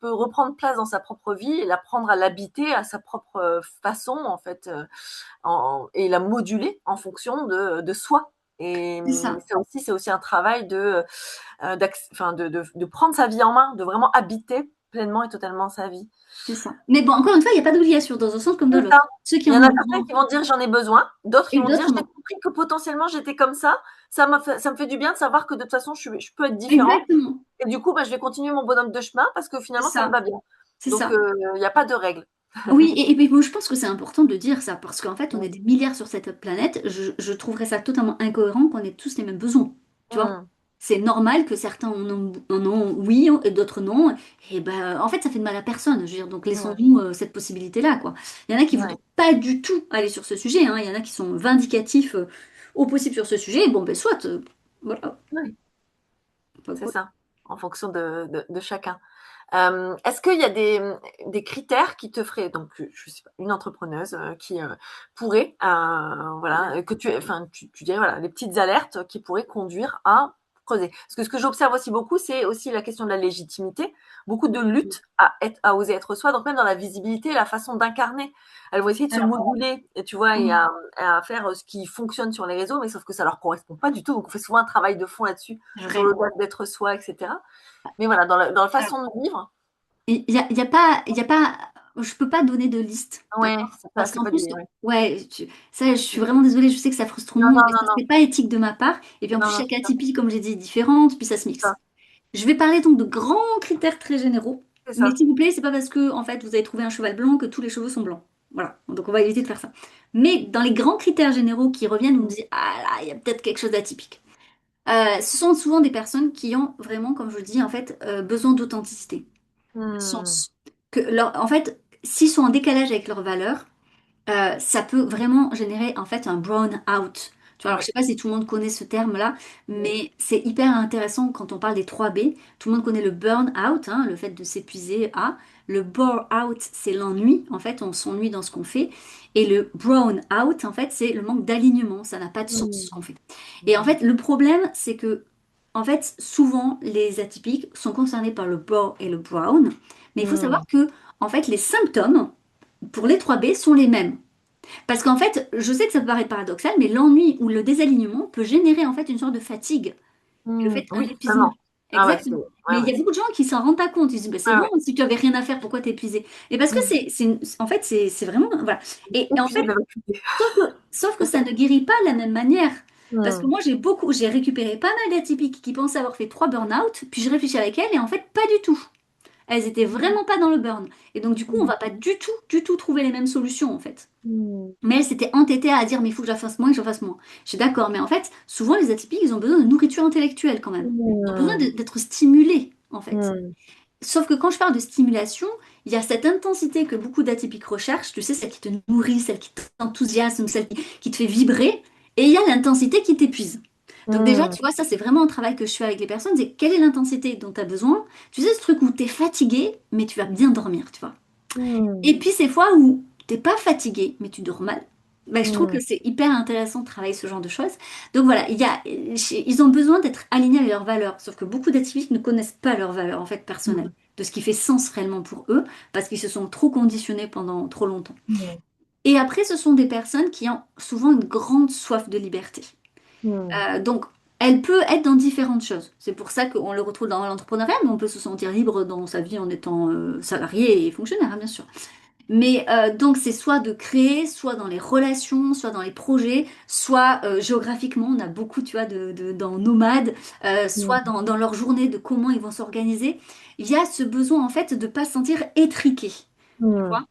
Speaker 1: peut reprendre place dans sa propre vie et l'apprendre à l'habiter à sa propre, façon en fait, et la moduler en fonction de soi. Et
Speaker 2: c'est ça.
Speaker 1: c'est aussi un travail enfin de prendre sa vie en main, de vraiment habiter pleinement et totalement sa vie.
Speaker 2: C'est ça. Mais bon, encore une fois, il n'y a pas d'obligation dans un sens comme dans
Speaker 1: C'est ça.
Speaker 2: l'autre. Ceux qui
Speaker 1: Il y
Speaker 2: en
Speaker 1: en
Speaker 2: ont
Speaker 1: a certains
Speaker 2: besoin,
Speaker 1: qui vont dire j'en ai besoin, d'autres qui
Speaker 2: et
Speaker 1: vont dire
Speaker 2: d'autres
Speaker 1: j'ai
Speaker 2: non.
Speaker 1: compris que potentiellement j'étais comme ça me fait du bien de savoir que de toute façon je peux être différent
Speaker 2: Exactement.
Speaker 1: et du coup bah, je vais continuer mon bonhomme de chemin parce que
Speaker 2: C'est
Speaker 1: finalement ça me
Speaker 2: ça.
Speaker 1: va bien.
Speaker 2: C'est
Speaker 1: Donc
Speaker 2: ça.
Speaker 1: il n'y a pas de règle.
Speaker 2: Oui, et puis moi, je pense que c'est important de dire ça, parce qu'en fait, on
Speaker 1: Mmh.
Speaker 2: est des milliards sur cette planète. Je trouverais ça totalement incohérent qu'on ait tous les mêmes besoins. Tu vois?
Speaker 1: Mmh.
Speaker 2: C'est normal que certains en ont oui et d'autres non. Et ben, en fait, ça fait de mal à personne. Je veux dire, donc
Speaker 1: Ouais.
Speaker 2: laissons-nous cette possibilité-là, quoi. Il y en a qui
Speaker 1: Ouais.
Speaker 2: voudront pas du tout aller sur ce sujet, hein. Il y en a qui sont vindicatifs au possible sur ce sujet. Bon, ben, soit, voilà.
Speaker 1: Ouais.
Speaker 2: Pas
Speaker 1: C'est
Speaker 2: quoi.
Speaker 1: ça, en fonction de chacun. Est-ce qu'il y a des critères qui te feraient donc, je sais pas, une entrepreneuse, qui, pourrait, voilà, tu dirais, voilà, les petites alertes qui pourraient conduire à creuser? Parce que ce que j'observe aussi beaucoup, c'est aussi la question de la légitimité. Beaucoup de lutte à oser être soi, donc même dans la visibilité, la façon d'incarner. Elles vont essayer de se
Speaker 2: Alors,
Speaker 1: moduler et tu vois? Et à faire, ce qui fonctionne sur les réseaux, mais sauf que ça leur correspond pas du tout. Donc on fait souvent un travail de fond là-dessus, sur
Speaker 2: vrai.
Speaker 1: le fait d'être soi et cetera. Mais voilà, dans la façon de vivre.
Speaker 2: Il y a pas, je peux pas donner de liste,
Speaker 1: Ouais,
Speaker 2: d'accord?
Speaker 1: c'est ça,
Speaker 2: Parce
Speaker 1: c'est
Speaker 2: qu'en
Speaker 1: pas
Speaker 2: plus,
Speaker 1: du ouais.
Speaker 2: ouais, ça, je suis vraiment désolée, je sais que ça frustre tout le
Speaker 1: Non,
Speaker 2: monde,
Speaker 1: non,
Speaker 2: mais
Speaker 1: non,
Speaker 2: ça,
Speaker 1: non,
Speaker 2: c'est pas éthique de ma part. Et puis en plus,
Speaker 1: non, non,
Speaker 2: chaque
Speaker 1: c'est ça,
Speaker 2: atypie, comme j'ai dit, est différente, puis ça se
Speaker 1: c'est ça,
Speaker 2: mixe. Je vais parler donc de grands critères très généraux,
Speaker 1: c'est
Speaker 2: mais
Speaker 1: ça.
Speaker 2: s'il vous plaît, c'est pas parce que en fait vous avez trouvé un cheval blanc que tous les chevaux sont blancs. Voilà, donc on va éviter de faire ça. Mais dans les grands critères généraux qui reviennent, vous me
Speaker 1: Mmh.
Speaker 2: dites, ah là, il y a peut-être quelque chose d'atypique. Ce sont souvent des personnes qui ont vraiment, comme je le dis, en fait, besoin d'authenticité, de
Speaker 1: Mmh.
Speaker 2: sens. En fait, s'ils sont en décalage avec leurs valeurs, ça peut vraiment générer en fait un brown out. Tu vois, alors je
Speaker 1: Ouais,
Speaker 2: sais pas si tout le monde connaît ce terme-là,
Speaker 1: oui.
Speaker 2: mais c'est hyper intéressant quand on parle des 3 B. Tout le monde connaît le burn out, hein, le fait de s'épuiser à. Le bore out, c'est l'ennui. En fait, on s'ennuie dans ce qu'on fait. Et le brown out, en fait, c'est le manque d'alignement. Ça n'a pas de sens
Speaker 1: Mmh.
Speaker 2: ce qu'on fait. Et en
Speaker 1: Mmh.
Speaker 2: fait, le problème, c'est que en fait, souvent, les atypiques sont concernés par le bore et le brown. Mais il faut savoir
Speaker 1: Mmh.
Speaker 2: que en fait, les symptômes pour les 3 B sont les mêmes. Parce qu'en fait, je sais que ça peut paraître paradoxal, mais l'ennui ou le désalignement peut générer en fait une sorte de fatigue, et le
Speaker 1: Mmh.
Speaker 2: fait un
Speaker 1: Oui,
Speaker 2: épuisement.
Speaker 1: totalement. Ah ouais,
Speaker 2: Exactement.
Speaker 1: ouais,
Speaker 2: Mais il y
Speaker 1: ouais.
Speaker 2: a beaucoup de gens qui s'en rendent pas compte. Ils se disent, bah, c'est
Speaker 1: Ouais,
Speaker 2: bon,
Speaker 1: ouais.
Speaker 2: si tu avais rien à faire, pourquoi t'es épuisé? Et parce que
Speaker 1: Mmh.
Speaker 2: en fait, c'est vraiment, voilà. Et en
Speaker 1: Épuisé
Speaker 2: fait,
Speaker 1: de l'occuper.
Speaker 2: sauf que ça ne guérit pas de la même manière. Parce que
Speaker 1: Mmh.
Speaker 2: moi, j'ai récupéré pas mal d'atypiques qui pensaient avoir fait 3 burn-out, puis je réfléchis avec elles, et en fait, pas du tout. Elles étaient vraiment pas dans le burn. Et donc, du coup, on
Speaker 1: Mmh.
Speaker 2: va pas du tout trouver les mêmes solutions, en fait.
Speaker 1: Mmh.
Speaker 2: Mais elle s'était entêtée à dire, mais il faut que j'en fasse moins et que j'en fasse moins. Je suis d'accord, mais en fait, souvent les atypiques, ils ont besoin de nourriture intellectuelle quand même. Ils ont besoin
Speaker 1: Mmh.
Speaker 2: d'être stimulés, en fait.
Speaker 1: Mmh.
Speaker 2: Sauf que quand je parle de stimulation, il y a cette intensité que beaucoup d'atypiques recherchent, tu sais, celle qui te nourrit, celle qui t'enthousiasme, celle qui te fait vibrer, et il y a l'intensité qui t'épuise. Donc déjà,
Speaker 1: Mmh.
Speaker 2: tu vois, ça c'est vraiment un travail que je fais avec les personnes, c'est quelle est l'intensité dont tu as besoin. Tu sais, ce truc où tu es fatigué, mais tu vas bien dormir, tu vois.
Speaker 1: Mmh.
Speaker 2: Et puis ces fois où t'es pas fatigué, mais tu dors mal. Ben, je trouve que
Speaker 1: Mmh.
Speaker 2: c'est hyper intéressant de travailler ce genre de choses. Donc voilà, ils ont besoin d'être alignés avec leurs valeurs. Sauf que beaucoup d'atypiques ne connaissent pas leurs valeurs en fait personnelles,
Speaker 1: Mmh.
Speaker 2: de ce qui fait sens réellement pour eux, parce qu'ils se sont trop conditionnés pendant trop longtemps.
Speaker 1: Mmh.
Speaker 2: Et après, ce sont des personnes qui ont souvent une grande soif de liberté.
Speaker 1: Mmh.
Speaker 2: Donc, elle peut être dans différentes choses. C'est pour ça qu'on le retrouve dans l'entrepreneuriat, mais on peut se sentir libre dans sa vie en étant salarié et fonctionnaire, hein, bien sûr. Mais donc c'est soit de créer, soit dans les relations, soit dans les projets, soit géographiquement, on a beaucoup, tu vois, dans nomades, soit
Speaker 1: Mmh.
Speaker 2: dans leur journée, de comment ils vont s'organiser. Il y a ce besoin en fait de ne pas se sentir étriqué. Tu
Speaker 1: Mmh.
Speaker 2: vois.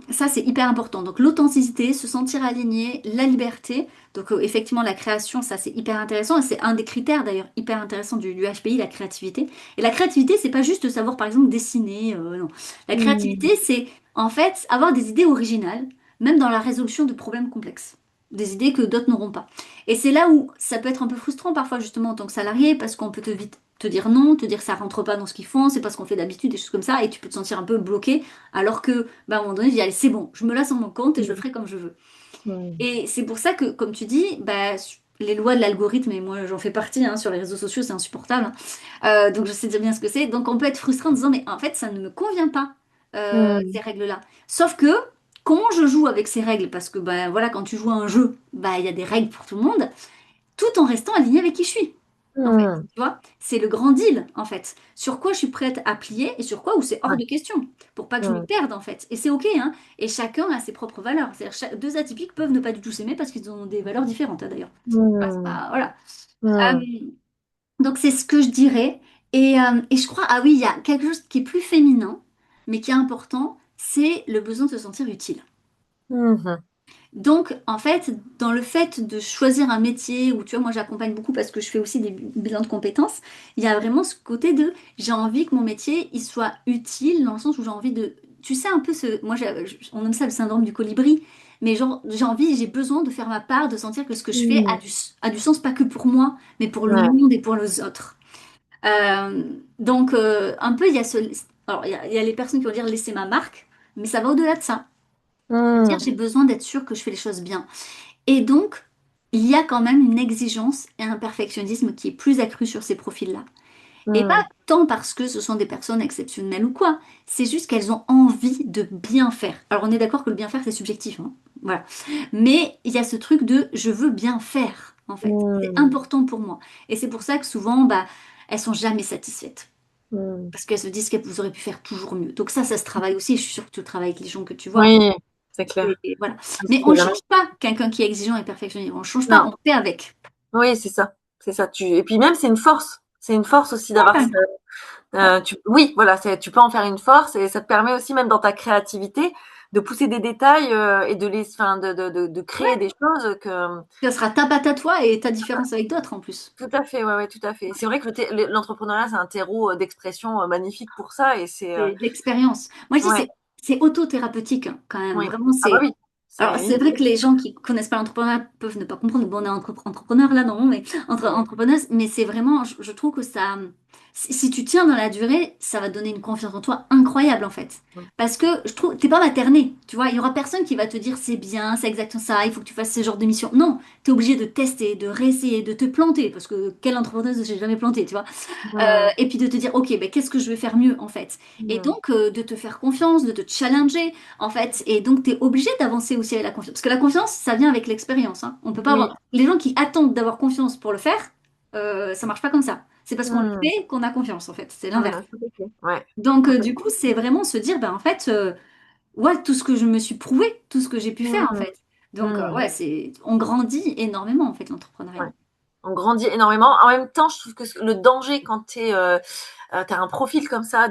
Speaker 2: Ça, c'est hyper important. Donc, l'authenticité, se sentir aligné, la liberté. Donc, effectivement, la création, ça, c'est hyper intéressant. Et c'est un des critères, d'ailleurs, hyper intéressant du HPI, la créativité. Et la créativité, c'est pas juste de savoir, par exemple, dessiner. Non. La
Speaker 1: Mmh.
Speaker 2: créativité, c'est, en fait, avoir des idées originales, même dans la résolution de problèmes complexes. Des idées que d'autres n'auront pas. Et c'est là où ça peut être un peu frustrant, parfois, justement, en tant que salarié, parce qu'on peut te vite te dire non, te dire ça rentre pas dans ce qu'ils font, c'est pas ce qu'on fait d'habitude, des choses comme ça, et tu peux te sentir un peu bloqué alors que, bah, à un moment donné, je dis, allez, c'est bon, je me laisse en mon compte et je le
Speaker 1: Mmh.
Speaker 2: ferai comme je veux.
Speaker 1: Mmh.
Speaker 2: Et c'est pour ça que, comme tu dis, bah, les lois de l'algorithme, et moi j'en fais partie, hein, sur les réseaux sociaux, c'est insupportable, hein. Donc je sais déjà bien ce que c'est. Donc on peut être frustré en disant, mais en fait, ça ne me convient pas, ces
Speaker 1: Mmh.
Speaker 2: règles-là. Sauf que, comment je joue avec ces règles? Parce que, bah, voilà, quand tu joues à un jeu, bah, il y a des règles pour tout le monde tout en restant aligné avec qui je suis. En fait,
Speaker 1: Mmh.
Speaker 2: tu vois, c'est le grand deal, en fait. Sur quoi je suis prête à plier et sur quoi où c'est hors
Speaker 1: Ouais.
Speaker 2: de question, pour pas que je me
Speaker 1: Mmh.
Speaker 2: perde, en fait. Et c'est OK, hein. Et chacun a ses propres valeurs. C'est-à-dire, deux atypiques peuvent ne pas du tout s'aimer parce qu'ils ont des valeurs différentes, hein, d'ailleurs.
Speaker 1: Mmh.
Speaker 2: Voilà. Euh,
Speaker 1: Mmh.
Speaker 2: donc, c'est ce que je dirais. Et je crois, ah oui, il y a quelque chose qui est plus féminin, mais qui est important, c'est le besoin de se sentir utile.
Speaker 1: Mmh.
Speaker 2: Donc, en fait, dans le fait de choisir un métier où, tu vois, moi j'accompagne beaucoup parce que je fais aussi des bilans de compétences, il y a vraiment ce côté de j'ai envie que mon métier il soit utile dans le sens où j'ai envie de. Tu sais, un peu ce. Moi, on nomme ça le syndrome du colibri, mais genre, j'ai envie, j'ai besoin de faire ma part, de sentir que ce que je fais
Speaker 1: Mmh.
Speaker 2: a du sens pas que pour moi, mais pour le
Speaker 1: Ouais.
Speaker 2: monde et pour les autres. Donc, un peu, il y a ce. Alors, il y a les personnes qui vont dire laisser ma marque, mais ça va au-delà de ça. Dire
Speaker 1: Mmh.
Speaker 2: j'ai besoin d'être sûre que je fais les choses bien. Et donc, il y a quand même une exigence et un perfectionnisme qui est plus accru sur ces profils-là. Et pas
Speaker 1: Mmh.
Speaker 2: tant parce que ce sont des personnes exceptionnelles ou quoi, c'est juste qu'elles ont envie de bien faire. Alors on est d'accord que le bien faire, c'est subjectif, hein. Voilà. Mais il y a ce truc de je veux bien faire, en fait. C'est
Speaker 1: Mmh.
Speaker 2: important pour moi. Et c'est pour ça que souvent, bah, elles sont jamais satisfaites.
Speaker 1: Mmh.
Speaker 2: Parce qu'elles se disent qu'elles auraient pu faire toujours mieux. Donc ça se travaille aussi. Je suis sûre que tu travailles avec les gens que tu vois.
Speaker 1: Oui, c'est clair.
Speaker 2: Et voilà.
Speaker 1: On
Speaker 2: Mais on
Speaker 1: sait
Speaker 2: ne
Speaker 1: jamais.
Speaker 2: change pas quelqu'un qui est exigeant et perfectionniste. On ne change pas,
Speaker 1: Non.
Speaker 2: on fait avec.
Speaker 1: Oui, c'est ça. C'est ça. Et puis même, c'est une force. C'est une force aussi
Speaker 2: Ouais,
Speaker 1: d'avoir
Speaker 2: carrément. Ouais.
Speaker 1: oui, voilà, tu peux en faire une force et ça te permet aussi, même dans ta créativité, de pousser des détails et enfin, de créer
Speaker 2: Ouais.
Speaker 1: des choses que.
Speaker 2: Ça sera ta patte à toi et ta différence avec d'autres en plus.
Speaker 1: Tout à fait, ouais, ouais, tout à fait. C'est vrai que l'entrepreneuriat, c'est un terreau d'expression magnifique pour ça et c'est.
Speaker 2: C'est de l'expérience. Moi, je dis
Speaker 1: Ouais,
Speaker 2: c'est autothérapeutique, hein, quand même.
Speaker 1: oui.
Speaker 2: Vraiment,
Speaker 1: Ah bah
Speaker 2: c'est.
Speaker 1: oui,
Speaker 2: Alors,
Speaker 1: c'est
Speaker 2: c'est vrai que
Speaker 1: initiatique.
Speaker 2: les gens qui connaissent pas l'entrepreneuriat peuvent ne pas comprendre. Bon, on est entrepreneur là, non, mais entre
Speaker 1: Mm,
Speaker 2: entrepreneurs, mais c'est vraiment, je trouve que ça. Si tu tiens dans la durée, ça va donner une confiance en toi incroyable en fait.
Speaker 1: mm,
Speaker 2: Parce que je trouve, t'es pas materné, tu vois, il y aura personne qui va te dire c'est bien, c'est exactement ça, il faut que tu fasses ce genre de mission. Non, t'es obligé de tester, de réessayer, de te planter, parce que quelle entrepreneuse ne s'est jamais plantée, tu vois.
Speaker 1: mm,
Speaker 2: Et puis de te dire, ok, ben, qu'est-ce que je vais faire mieux en fait? Et
Speaker 1: mm,
Speaker 2: donc de te faire confiance, de te challenger en fait. Et donc tu es obligé d'avancer aussi avec la confiance. Parce que la confiance, ça vient avec l'expérience, hein. On peut pas
Speaker 1: oui.
Speaker 2: avoir. Les gens qui attendent d'avoir confiance pour le faire, ça marche pas comme ça. C'est parce qu'on le
Speaker 1: Mm,
Speaker 2: fait qu'on a confiance en fait. C'est l'inverse.
Speaker 1: mm, tout à fait. Ouais,
Speaker 2: Donc du
Speaker 1: complètement.
Speaker 2: coup, c'est vraiment se dire, ben en fait, ouais, tout ce que je me suis prouvé, tout ce que j'ai pu faire en
Speaker 1: Mm,
Speaker 2: fait. Donc
Speaker 1: mm,
Speaker 2: ouais, on grandit énormément en fait l'entrepreneuriat.
Speaker 1: ouais. On grandit énormément. En même temps, je trouve que le danger quand t'as un profil comme ça,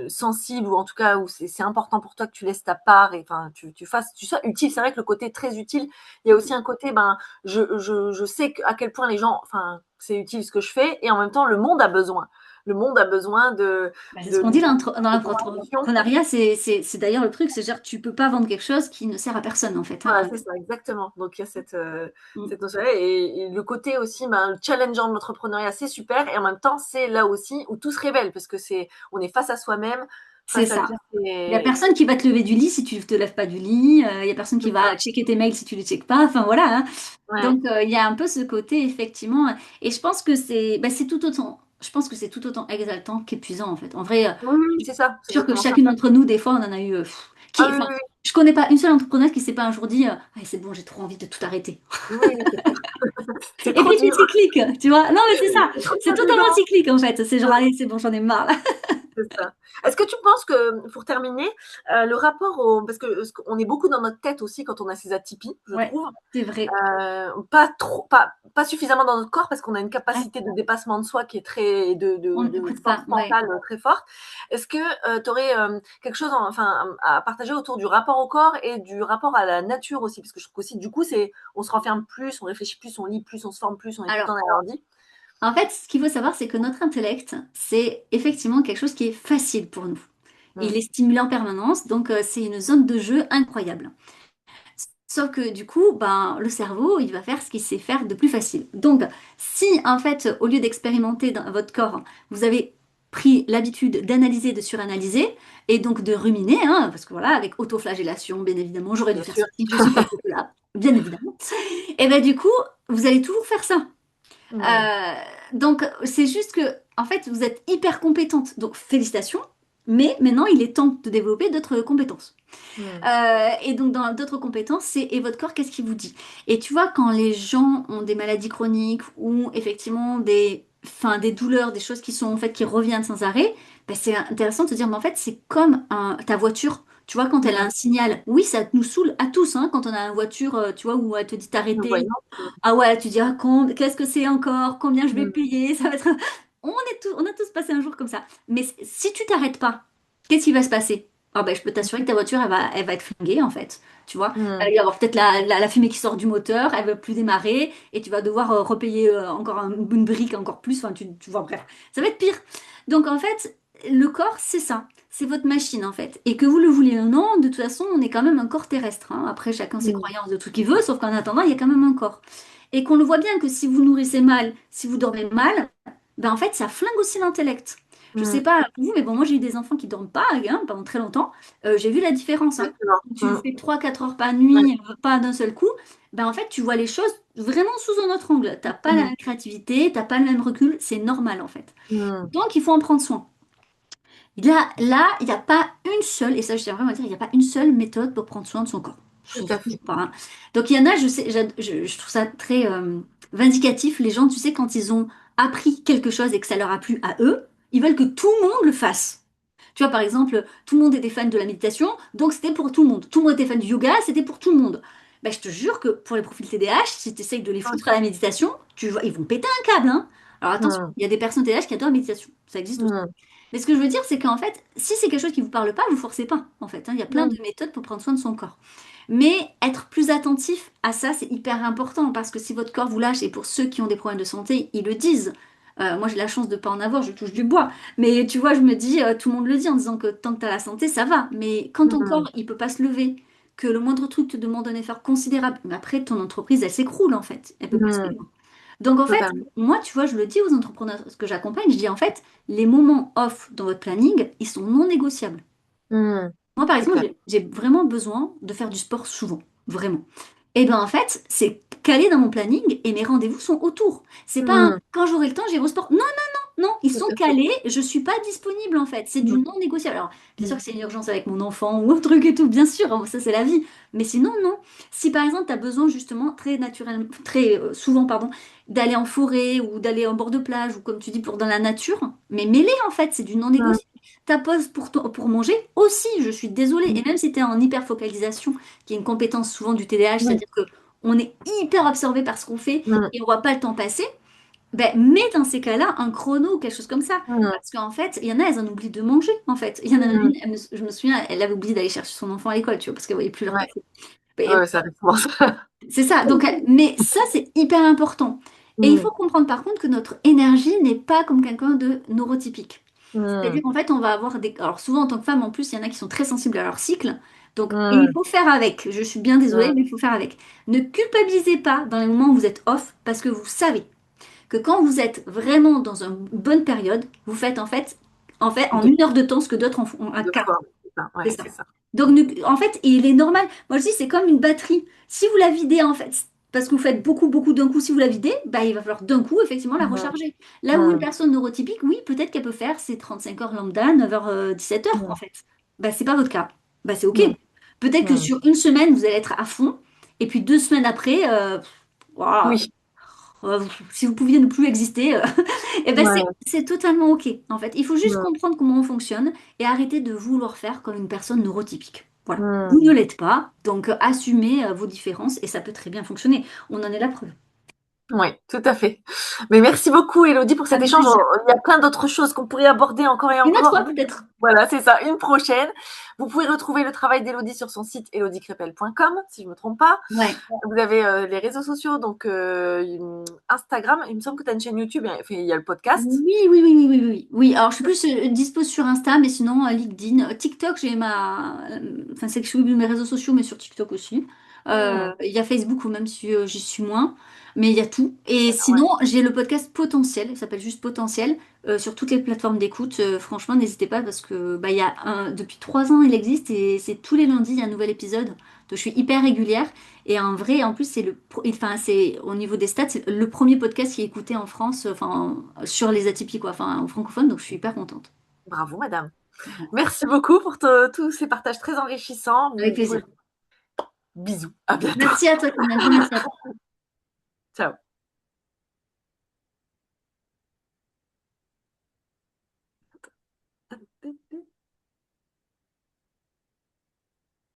Speaker 1: sensible, ou en tout cas où c'est important pour toi que tu laisses ta part et enfin tu sois utile. C'est vrai que le côté très utile, il y a aussi un côté, ben, je sais à quel point les gens, enfin, c'est utile ce que je fais, et en même temps, le monde a besoin. Le monde a besoin
Speaker 2: Bah, c'est ce
Speaker 1: de,
Speaker 2: qu'on dit
Speaker 1: de,
Speaker 2: dans
Speaker 1: de conversation.
Speaker 2: l'entrepreneuriat, c'est d'ailleurs le truc, c'est-à-dire que tu peux pas vendre quelque chose qui ne sert à personne en fait,
Speaker 1: Voilà,
Speaker 2: hein.
Speaker 1: c'est ça, exactement. Donc il y a
Speaker 2: Mm.
Speaker 1: cette notion-là. Et le côté aussi, ben, challengeant de l'entrepreneuriat, c'est super. Et en même temps, c'est là aussi où tout se révèle, parce que on est face à soi-même,
Speaker 2: C'est
Speaker 1: face à
Speaker 2: ça.
Speaker 1: tout.
Speaker 2: Il y a personne qui va te lever du lit si tu te lèves pas du lit. Il y a personne qui
Speaker 1: C'est
Speaker 2: va
Speaker 1: ça.
Speaker 2: checker tes mails si tu les checkes pas. Enfin voilà, hein.
Speaker 1: Ouais.
Speaker 2: Donc il y a un peu ce côté effectivement. Et je pense que c'est tout autant. Je pense que c'est tout autant exaltant qu'épuisant en fait. En vrai,
Speaker 1: Oui, oui, c'est ça,
Speaker 2: je
Speaker 1: c'est
Speaker 2: suis sûre que
Speaker 1: exactement ça.
Speaker 2: chacune d'entre nous, des fois, on en a eu.
Speaker 1: Ah oui,
Speaker 2: Enfin,
Speaker 1: oui,
Speaker 2: je connais pas une seule entrepreneuse qui s'est pas un jour dit ah, c'est bon, j'ai trop envie de tout arrêter.
Speaker 1: oui, oui, oui, c'est clair. C'est
Speaker 2: Et
Speaker 1: trop
Speaker 2: puis c'est
Speaker 1: dur,
Speaker 2: cyclique, tu vois. Non mais c'est ça.
Speaker 1: c'est trop
Speaker 2: C'est totalement
Speaker 1: fatigant.
Speaker 2: cyclique en fait. C'est genre allez, c'est bon, j'en ai marre là.
Speaker 1: C'est ça. Est-ce que tu penses que, pour terminer, le rapport au, parce que on est beaucoup dans notre tête aussi quand on a ces atypies, je
Speaker 2: Ouais,
Speaker 1: trouve.
Speaker 2: c'est vrai.
Speaker 1: Pas trop, pas suffisamment dans notre corps, parce qu'on a une
Speaker 2: Ouais,
Speaker 1: capacité de dépassement de soi qui est très,
Speaker 2: on
Speaker 1: de
Speaker 2: n'écoute pas.
Speaker 1: force
Speaker 2: Ouais.
Speaker 1: mentale très forte. Est-ce que tu aurais quelque chose, enfin, à partager autour du rapport au corps et du rapport à la nature aussi, parce que je trouve qu'aussi, du coup, on se renferme plus, on réfléchit plus, on lit plus, on se forme plus, on est tout le
Speaker 2: Alors.
Speaker 1: temps dans l'ordi.
Speaker 2: En fait, ce qu'il faut savoir, c'est que notre intellect, c'est effectivement quelque chose qui est facile pour nous. Il
Speaker 1: Mm.
Speaker 2: est stimulé en permanence, donc c'est une zone de jeu incroyable. Sauf que du coup, ben, le cerveau, il va faire ce qu'il sait faire de plus facile. Donc, si en fait, au lieu d'expérimenter dans votre corps, vous avez pris l'habitude d'analyser, de suranalyser, et donc de ruminer, hein, parce que voilà, avec autoflagellation, bien évidemment, j'aurais dû
Speaker 1: Bien
Speaker 2: faire
Speaker 1: sûr.
Speaker 2: ceci, je suis pas là, bien évidemment. Et ben du coup, vous allez toujours faire ça.
Speaker 1: Mm.
Speaker 2: Euh, donc, c'est juste que, en fait, vous êtes hyper compétente. Donc, félicitations. Mais maintenant, il est temps de développer d'autres compétences.
Speaker 1: Mm.
Speaker 2: Et donc, dans d'autres compétences, c'est et votre corps, qu'est-ce qu'il vous dit? Et tu vois, quand les gens ont des maladies chroniques ou effectivement enfin, des douleurs, des choses qui sont en fait qui reviennent sans arrêt, ben, c'est intéressant de se dire, mais en fait, c'est comme ta voiture. Tu vois, quand elle a
Speaker 1: Mm.
Speaker 2: un signal, oui, ça nous saoule à tous, hein, quand on a une voiture, tu vois, où elle te dit
Speaker 1: Nous
Speaker 2: d'arrêter.
Speaker 1: voyons.
Speaker 2: Ah ouais, tu dis, ah, qu'est-ce que c'est encore? Combien je vais
Speaker 1: Mm.
Speaker 2: payer? Ça va être... on a tous passé un jour comme ça. Mais si tu t'arrêtes pas, qu'est-ce qui va se passer? Ah ben, je peux t'assurer que ta voiture, elle va être flinguée, en fait. Tu vois? Il va
Speaker 1: Mm.
Speaker 2: y avoir peut-être la fumée qui sort du moteur, elle va plus démarrer, et tu vas devoir repayer encore une brique encore plus. Enfin, tu vois, bref, ça va être pire. Donc, en fait, le corps, c'est ça. C'est votre machine, en fait. Et que vous le vouliez ou non, de toute façon, on est quand même un corps terrestre, hein. Après, chacun ses
Speaker 1: Mm.
Speaker 2: croyances de tout qu'il veut, sauf qu'en attendant, il y a quand même un corps. Et qu'on le voit bien que si vous nourrissez mal, si vous dormez mal, ben en fait, ça flingue aussi l'intellect. Je sais
Speaker 1: Mm.
Speaker 2: pas pour vous, mais bon, moi j'ai eu des enfants qui dorment pas hein, pendant très longtemps. J'ai vu la différence, hein.
Speaker 1: Exactement.
Speaker 2: Tu
Speaker 1: Mm.
Speaker 2: fais 3 4 heures par
Speaker 1: Ouais.
Speaker 2: nuit, pas d'un seul coup, ben en fait, tu vois les choses vraiment sous un autre angle. T'as pas la
Speaker 1: Mm.
Speaker 2: même créativité, t'as pas le même recul, c'est normal en fait.
Speaker 1: Mm.
Speaker 2: Donc il faut en prendre soin. Là, il n'y a pas une seule, et ça je tiens vraiment à dire, il n'y a pas une seule méthode pour prendre soin de son corps.
Speaker 1: Tout
Speaker 2: Je
Speaker 1: à
Speaker 2: trouve
Speaker 1: fait.
Speaker 2: pas, hein. Donc il y en a, je sais, je trouve ça très vindicatif. Les gens, tu sais, quand ils ont appris quelque chose et que ça leur a plu à eux, ils veulent que tout le monde le fasse. Tu vois, par exemple, tout le monde était fan de la méditation, donc c'était pour tout le monde. Tout le monde était fan du yoga, c'était pour tout le monde. Ben, je te jure que pour les profils TDAH, si tu essayes de les foutre à la méditation, tu vois, ils vont péter un câble, hein. Alors attention,
Speaker 1: Mm.
Speaker 2: il y a des personnes TDAH qui adorent la méditation, ça existe aussi.
Speaker 1: Mm.
Speaker 2: Mais ce que je veux dire, c'est qu'en fait, si c'est quelque chose qui vous parle pas, vous forcez pas, en fait, hein. Il y a plein de
Speaker 1: Mm.
Speaker 2: méthodes pour prendre soin de son corps. Mais être plus attentif à ça, c'est hyper important parce que si votre corps vous lâche, et pour ceux qui ont des problèmes de santé, ils le disent. Moi, j'ai la chance de pas en avoir, je touche du bois. Mais tu vois, je me dis, tout le monde le dit en disant que tant que tu as la santé, ça va. Mais quand ton
Speaker 1: Mm.
Speaker 2: corps, il peut pas se lever, que le moindre truc te demande un effort considérable, mais après, ton entreprise, elle s'écroule, en fait. Elle peut plus
Speaker 1: Mm.
Speaker 2: suivre. Donc, en fait,
Speaker 1: Totalement.
Speaker 2: moi, tu vois, je le dis aux entrepreneurs que j'accompagne, je dis, en fait, les moments off dans votre planning, ils sont non négociables.
Speaker 1: Mm.
Speaker 2: Moi, par
Speaker 1: C'est
Speaker 2: exemple,
Speaker 1: clair.
Speaker 2: j'ai vraiment besoin de faire du sport souvent, vraiment. Et bien, en fait, c'est calé dans mon planning et mes rendez-vous sont autour. C'est pas un,
Speaker 1: Mm.
Speaker 2: quand j'aurai le temps, j'irai au sport. Non, non, non, ils
Speaker 1: Tout
Speaker 2: sont
Speaker 1: à fait.
Speaker 2: calés, je suis pas disponible en fait. C'est du
Speaker 1: Mm.
Speaker 2: non négociable. Alors, bien sûr
Speaker 1: Mm.
Speaker 2: que c'est une urgence avec mon enfant ou un truc et tout, bien sûr, hein, ça c'est la vie. Mais sinon, non. Si par exemple, tu as besoin justement très naturellement, très souvent, pardon, d'aller en forêt ou d'aller en bord de plage ou comme tu dis, pour dans la nature, mais mêlé en fait, c'est du non
Speaker 1: Mm.
Speaker 2: négociable. Ta pause pour manger aussi, je suis désolée.
Speaker 1: Mm.
Speaker 2: Et même si tu es en hyperfocalisation, qui est une compétence souvent du TDAH,
Speaker 1: Oui.
Speaker 2: c'est-à-dire que on est hyper absorbé par ce qu'on fait
Speaker 1: Mm.
Speaker 2: et on voit pas le temps passer, ben, mets dans ces cas-là un chrono ou quelque chose comme ça.
Speaker 1: Mm.
Speaker 2: Parce qu'en fait, il y en a, elles en oublient de manger, en fait. Il y en a
Speaker 1: Mm.
Speaker 2: une, je me souviens, elle avait oublié d'aller chercher son enfant à l'école, tu vois, parce qu'elle voyait plus l'heure
Speaker 1: Ouais.
Speaker 2: passer.
Speaker 1: Ouais,
Speaker 2: Et
Speaker 1: ouais, ça arrive souvent, ça.
Speaker 2: c'est ça. Donc, mais ça, c'est hyper important. Et il faut
Speaker 1: Mmh.
Speaker 2: comprendre par contre que notre énergie n'est pas comme quelqu'un de neurotypique. C'est-à-dire
Speaker 1: Mmh.
Speaker 2: qu'en fait, on va avoir des... Alors souvent, en tant que femme, en plus, il y en a qui sont très sensibles à leur cycle. Donc, et il
Speaker 1: Mmh.
Speaker 2: faut faire avec. Je suis bien désolée,
Speaker 1: Mmh.
Speaker 2: mais il faut faire avec. Ne culpabilisez pas dans les moments où vous êtes off, parce que vous savez que quand vous êtes vraiment dans une bonne période, vous faites en
Speaker 1: De
Speaker 2: 1 heure de temps ce que d'autres en font un
Speaker 1: 2
Speaker 2: quart.
Speaker 1: fois, c'est ça,
Speaker 2: C'est
Speaker 1: ouais,
Speaker 2: ça.
Speaker 1: c'est ça.
Speaker 2: Donc, en fait, il est normal. Moi, je dis, c'est comme une batterie. Si vous la videz, en fait, parce que vous faites beaucoup, beaucoup d'un coup, si vous la videz, bah, il va falloir d'un coup, effectivement, la
Speaker 1: Mmh.
Speaker 2: recharger. Là où une
Speaker 1: Mmh.
Speaker 2: personne neurotypique, oui, peut-être qu'elle peut faire ses 35 heures lambda, 9h, 17h, en
Speaker 1: Mmh.
Speaker 2: fait. Bah, c'est pas votre cas. Bah, c'est OK.
Speaker 1: Mmh.
Speaker 2: Peut-être que
Speaker 1: Mmh.
Speaker 2: sur une semaine, vous allez être à fond, et puis 2 semaines après, voilà,
Speaker 1: Oui.
Speaker 2: si vous pouviez ne plus exister, et ben
Speaker 1: Ouais.
Speaker 2: c'est totalement OK, en fait. Il faut juste
Speaker 1: Mmh.
Speaker 2: comprendre comment on fonctionne et arrêter de vouloir faire comme une personne neurotypique. Voilà. Vous ne
Speaker 1: Mmh.
Speaker 2: l'êtes pas, donc assumez vos différences et ça peut très bien fonctionner. On en est la preuve.
Speaker 1: Oui, tout à fait. Mais merci beaucoup, Elodie, pour cet
Speaker 2: Avec
Speaker 1: échange.
Speaker 2: plaisir.
Speaker 1: Il y a plein d'autres choses qu'on pourrait aborder encore et
Speaker 2: Une autre
Speaker 1: encore.
Speaker 2: fois, peut-être.
Speaker 1: Voilà, c'est ça, une prochaine. Vous pouvez retrouver le travail d'Elodie sur son site elodiekrepel.com, si je ne me trompe pas.
Speaker 2: Ouais.
Speaker 1: Vous avez les réseaux sociaux, donc Instagram. Il me semble que tu as une chaîne YouTube, et, enfin, il y a le podcast.
Speaker 2: Oui, oui, oui, oui, oui, oui. Oui, alors je suis plus dispo sur Insta, mais sinon LinkedIn, TikTok, j'ai enfin c'est que je suis mes réseaux sociaux, mais sur TikTok aussi.
Speaker 1: Hmm,
Speaker 2: Il y a Facebook, ou même si j'y suis moins, mais il y a tout. Et
Speaker 1: d'accord, ouais.
Speaker 2: sinon, j'ai le podcast Potentiel, il s'appelle juste Potentiel, sur toutes les plateformes d'écoute. Franchement, n'hésitez pas parce que bah, depuis 3 ans, il existe et c'est tous les lundis, il y a un nouvel épisode. Donc je suis hyper régulière. Et en vrai, en plus, enfin, c'est au niveau des stats, c'est le premier podcast qui est écouté en France, enfin, sur les atypiques, quoi, enfin, en francophone, donc je suis hyper contente.
Speaker 1: Bravo, madame. Merci beaucoup pour tous ces partages très enrichissants.
Speaker 2: Avec
Speaker 1: Vous pouvez...
Speaker 2: plaisir.
Speaker 1: Bisous, à bientôt.
Speaker 2: Merci à toi, Camille. Un grand merci à toi.
Speaker 1: Ciao.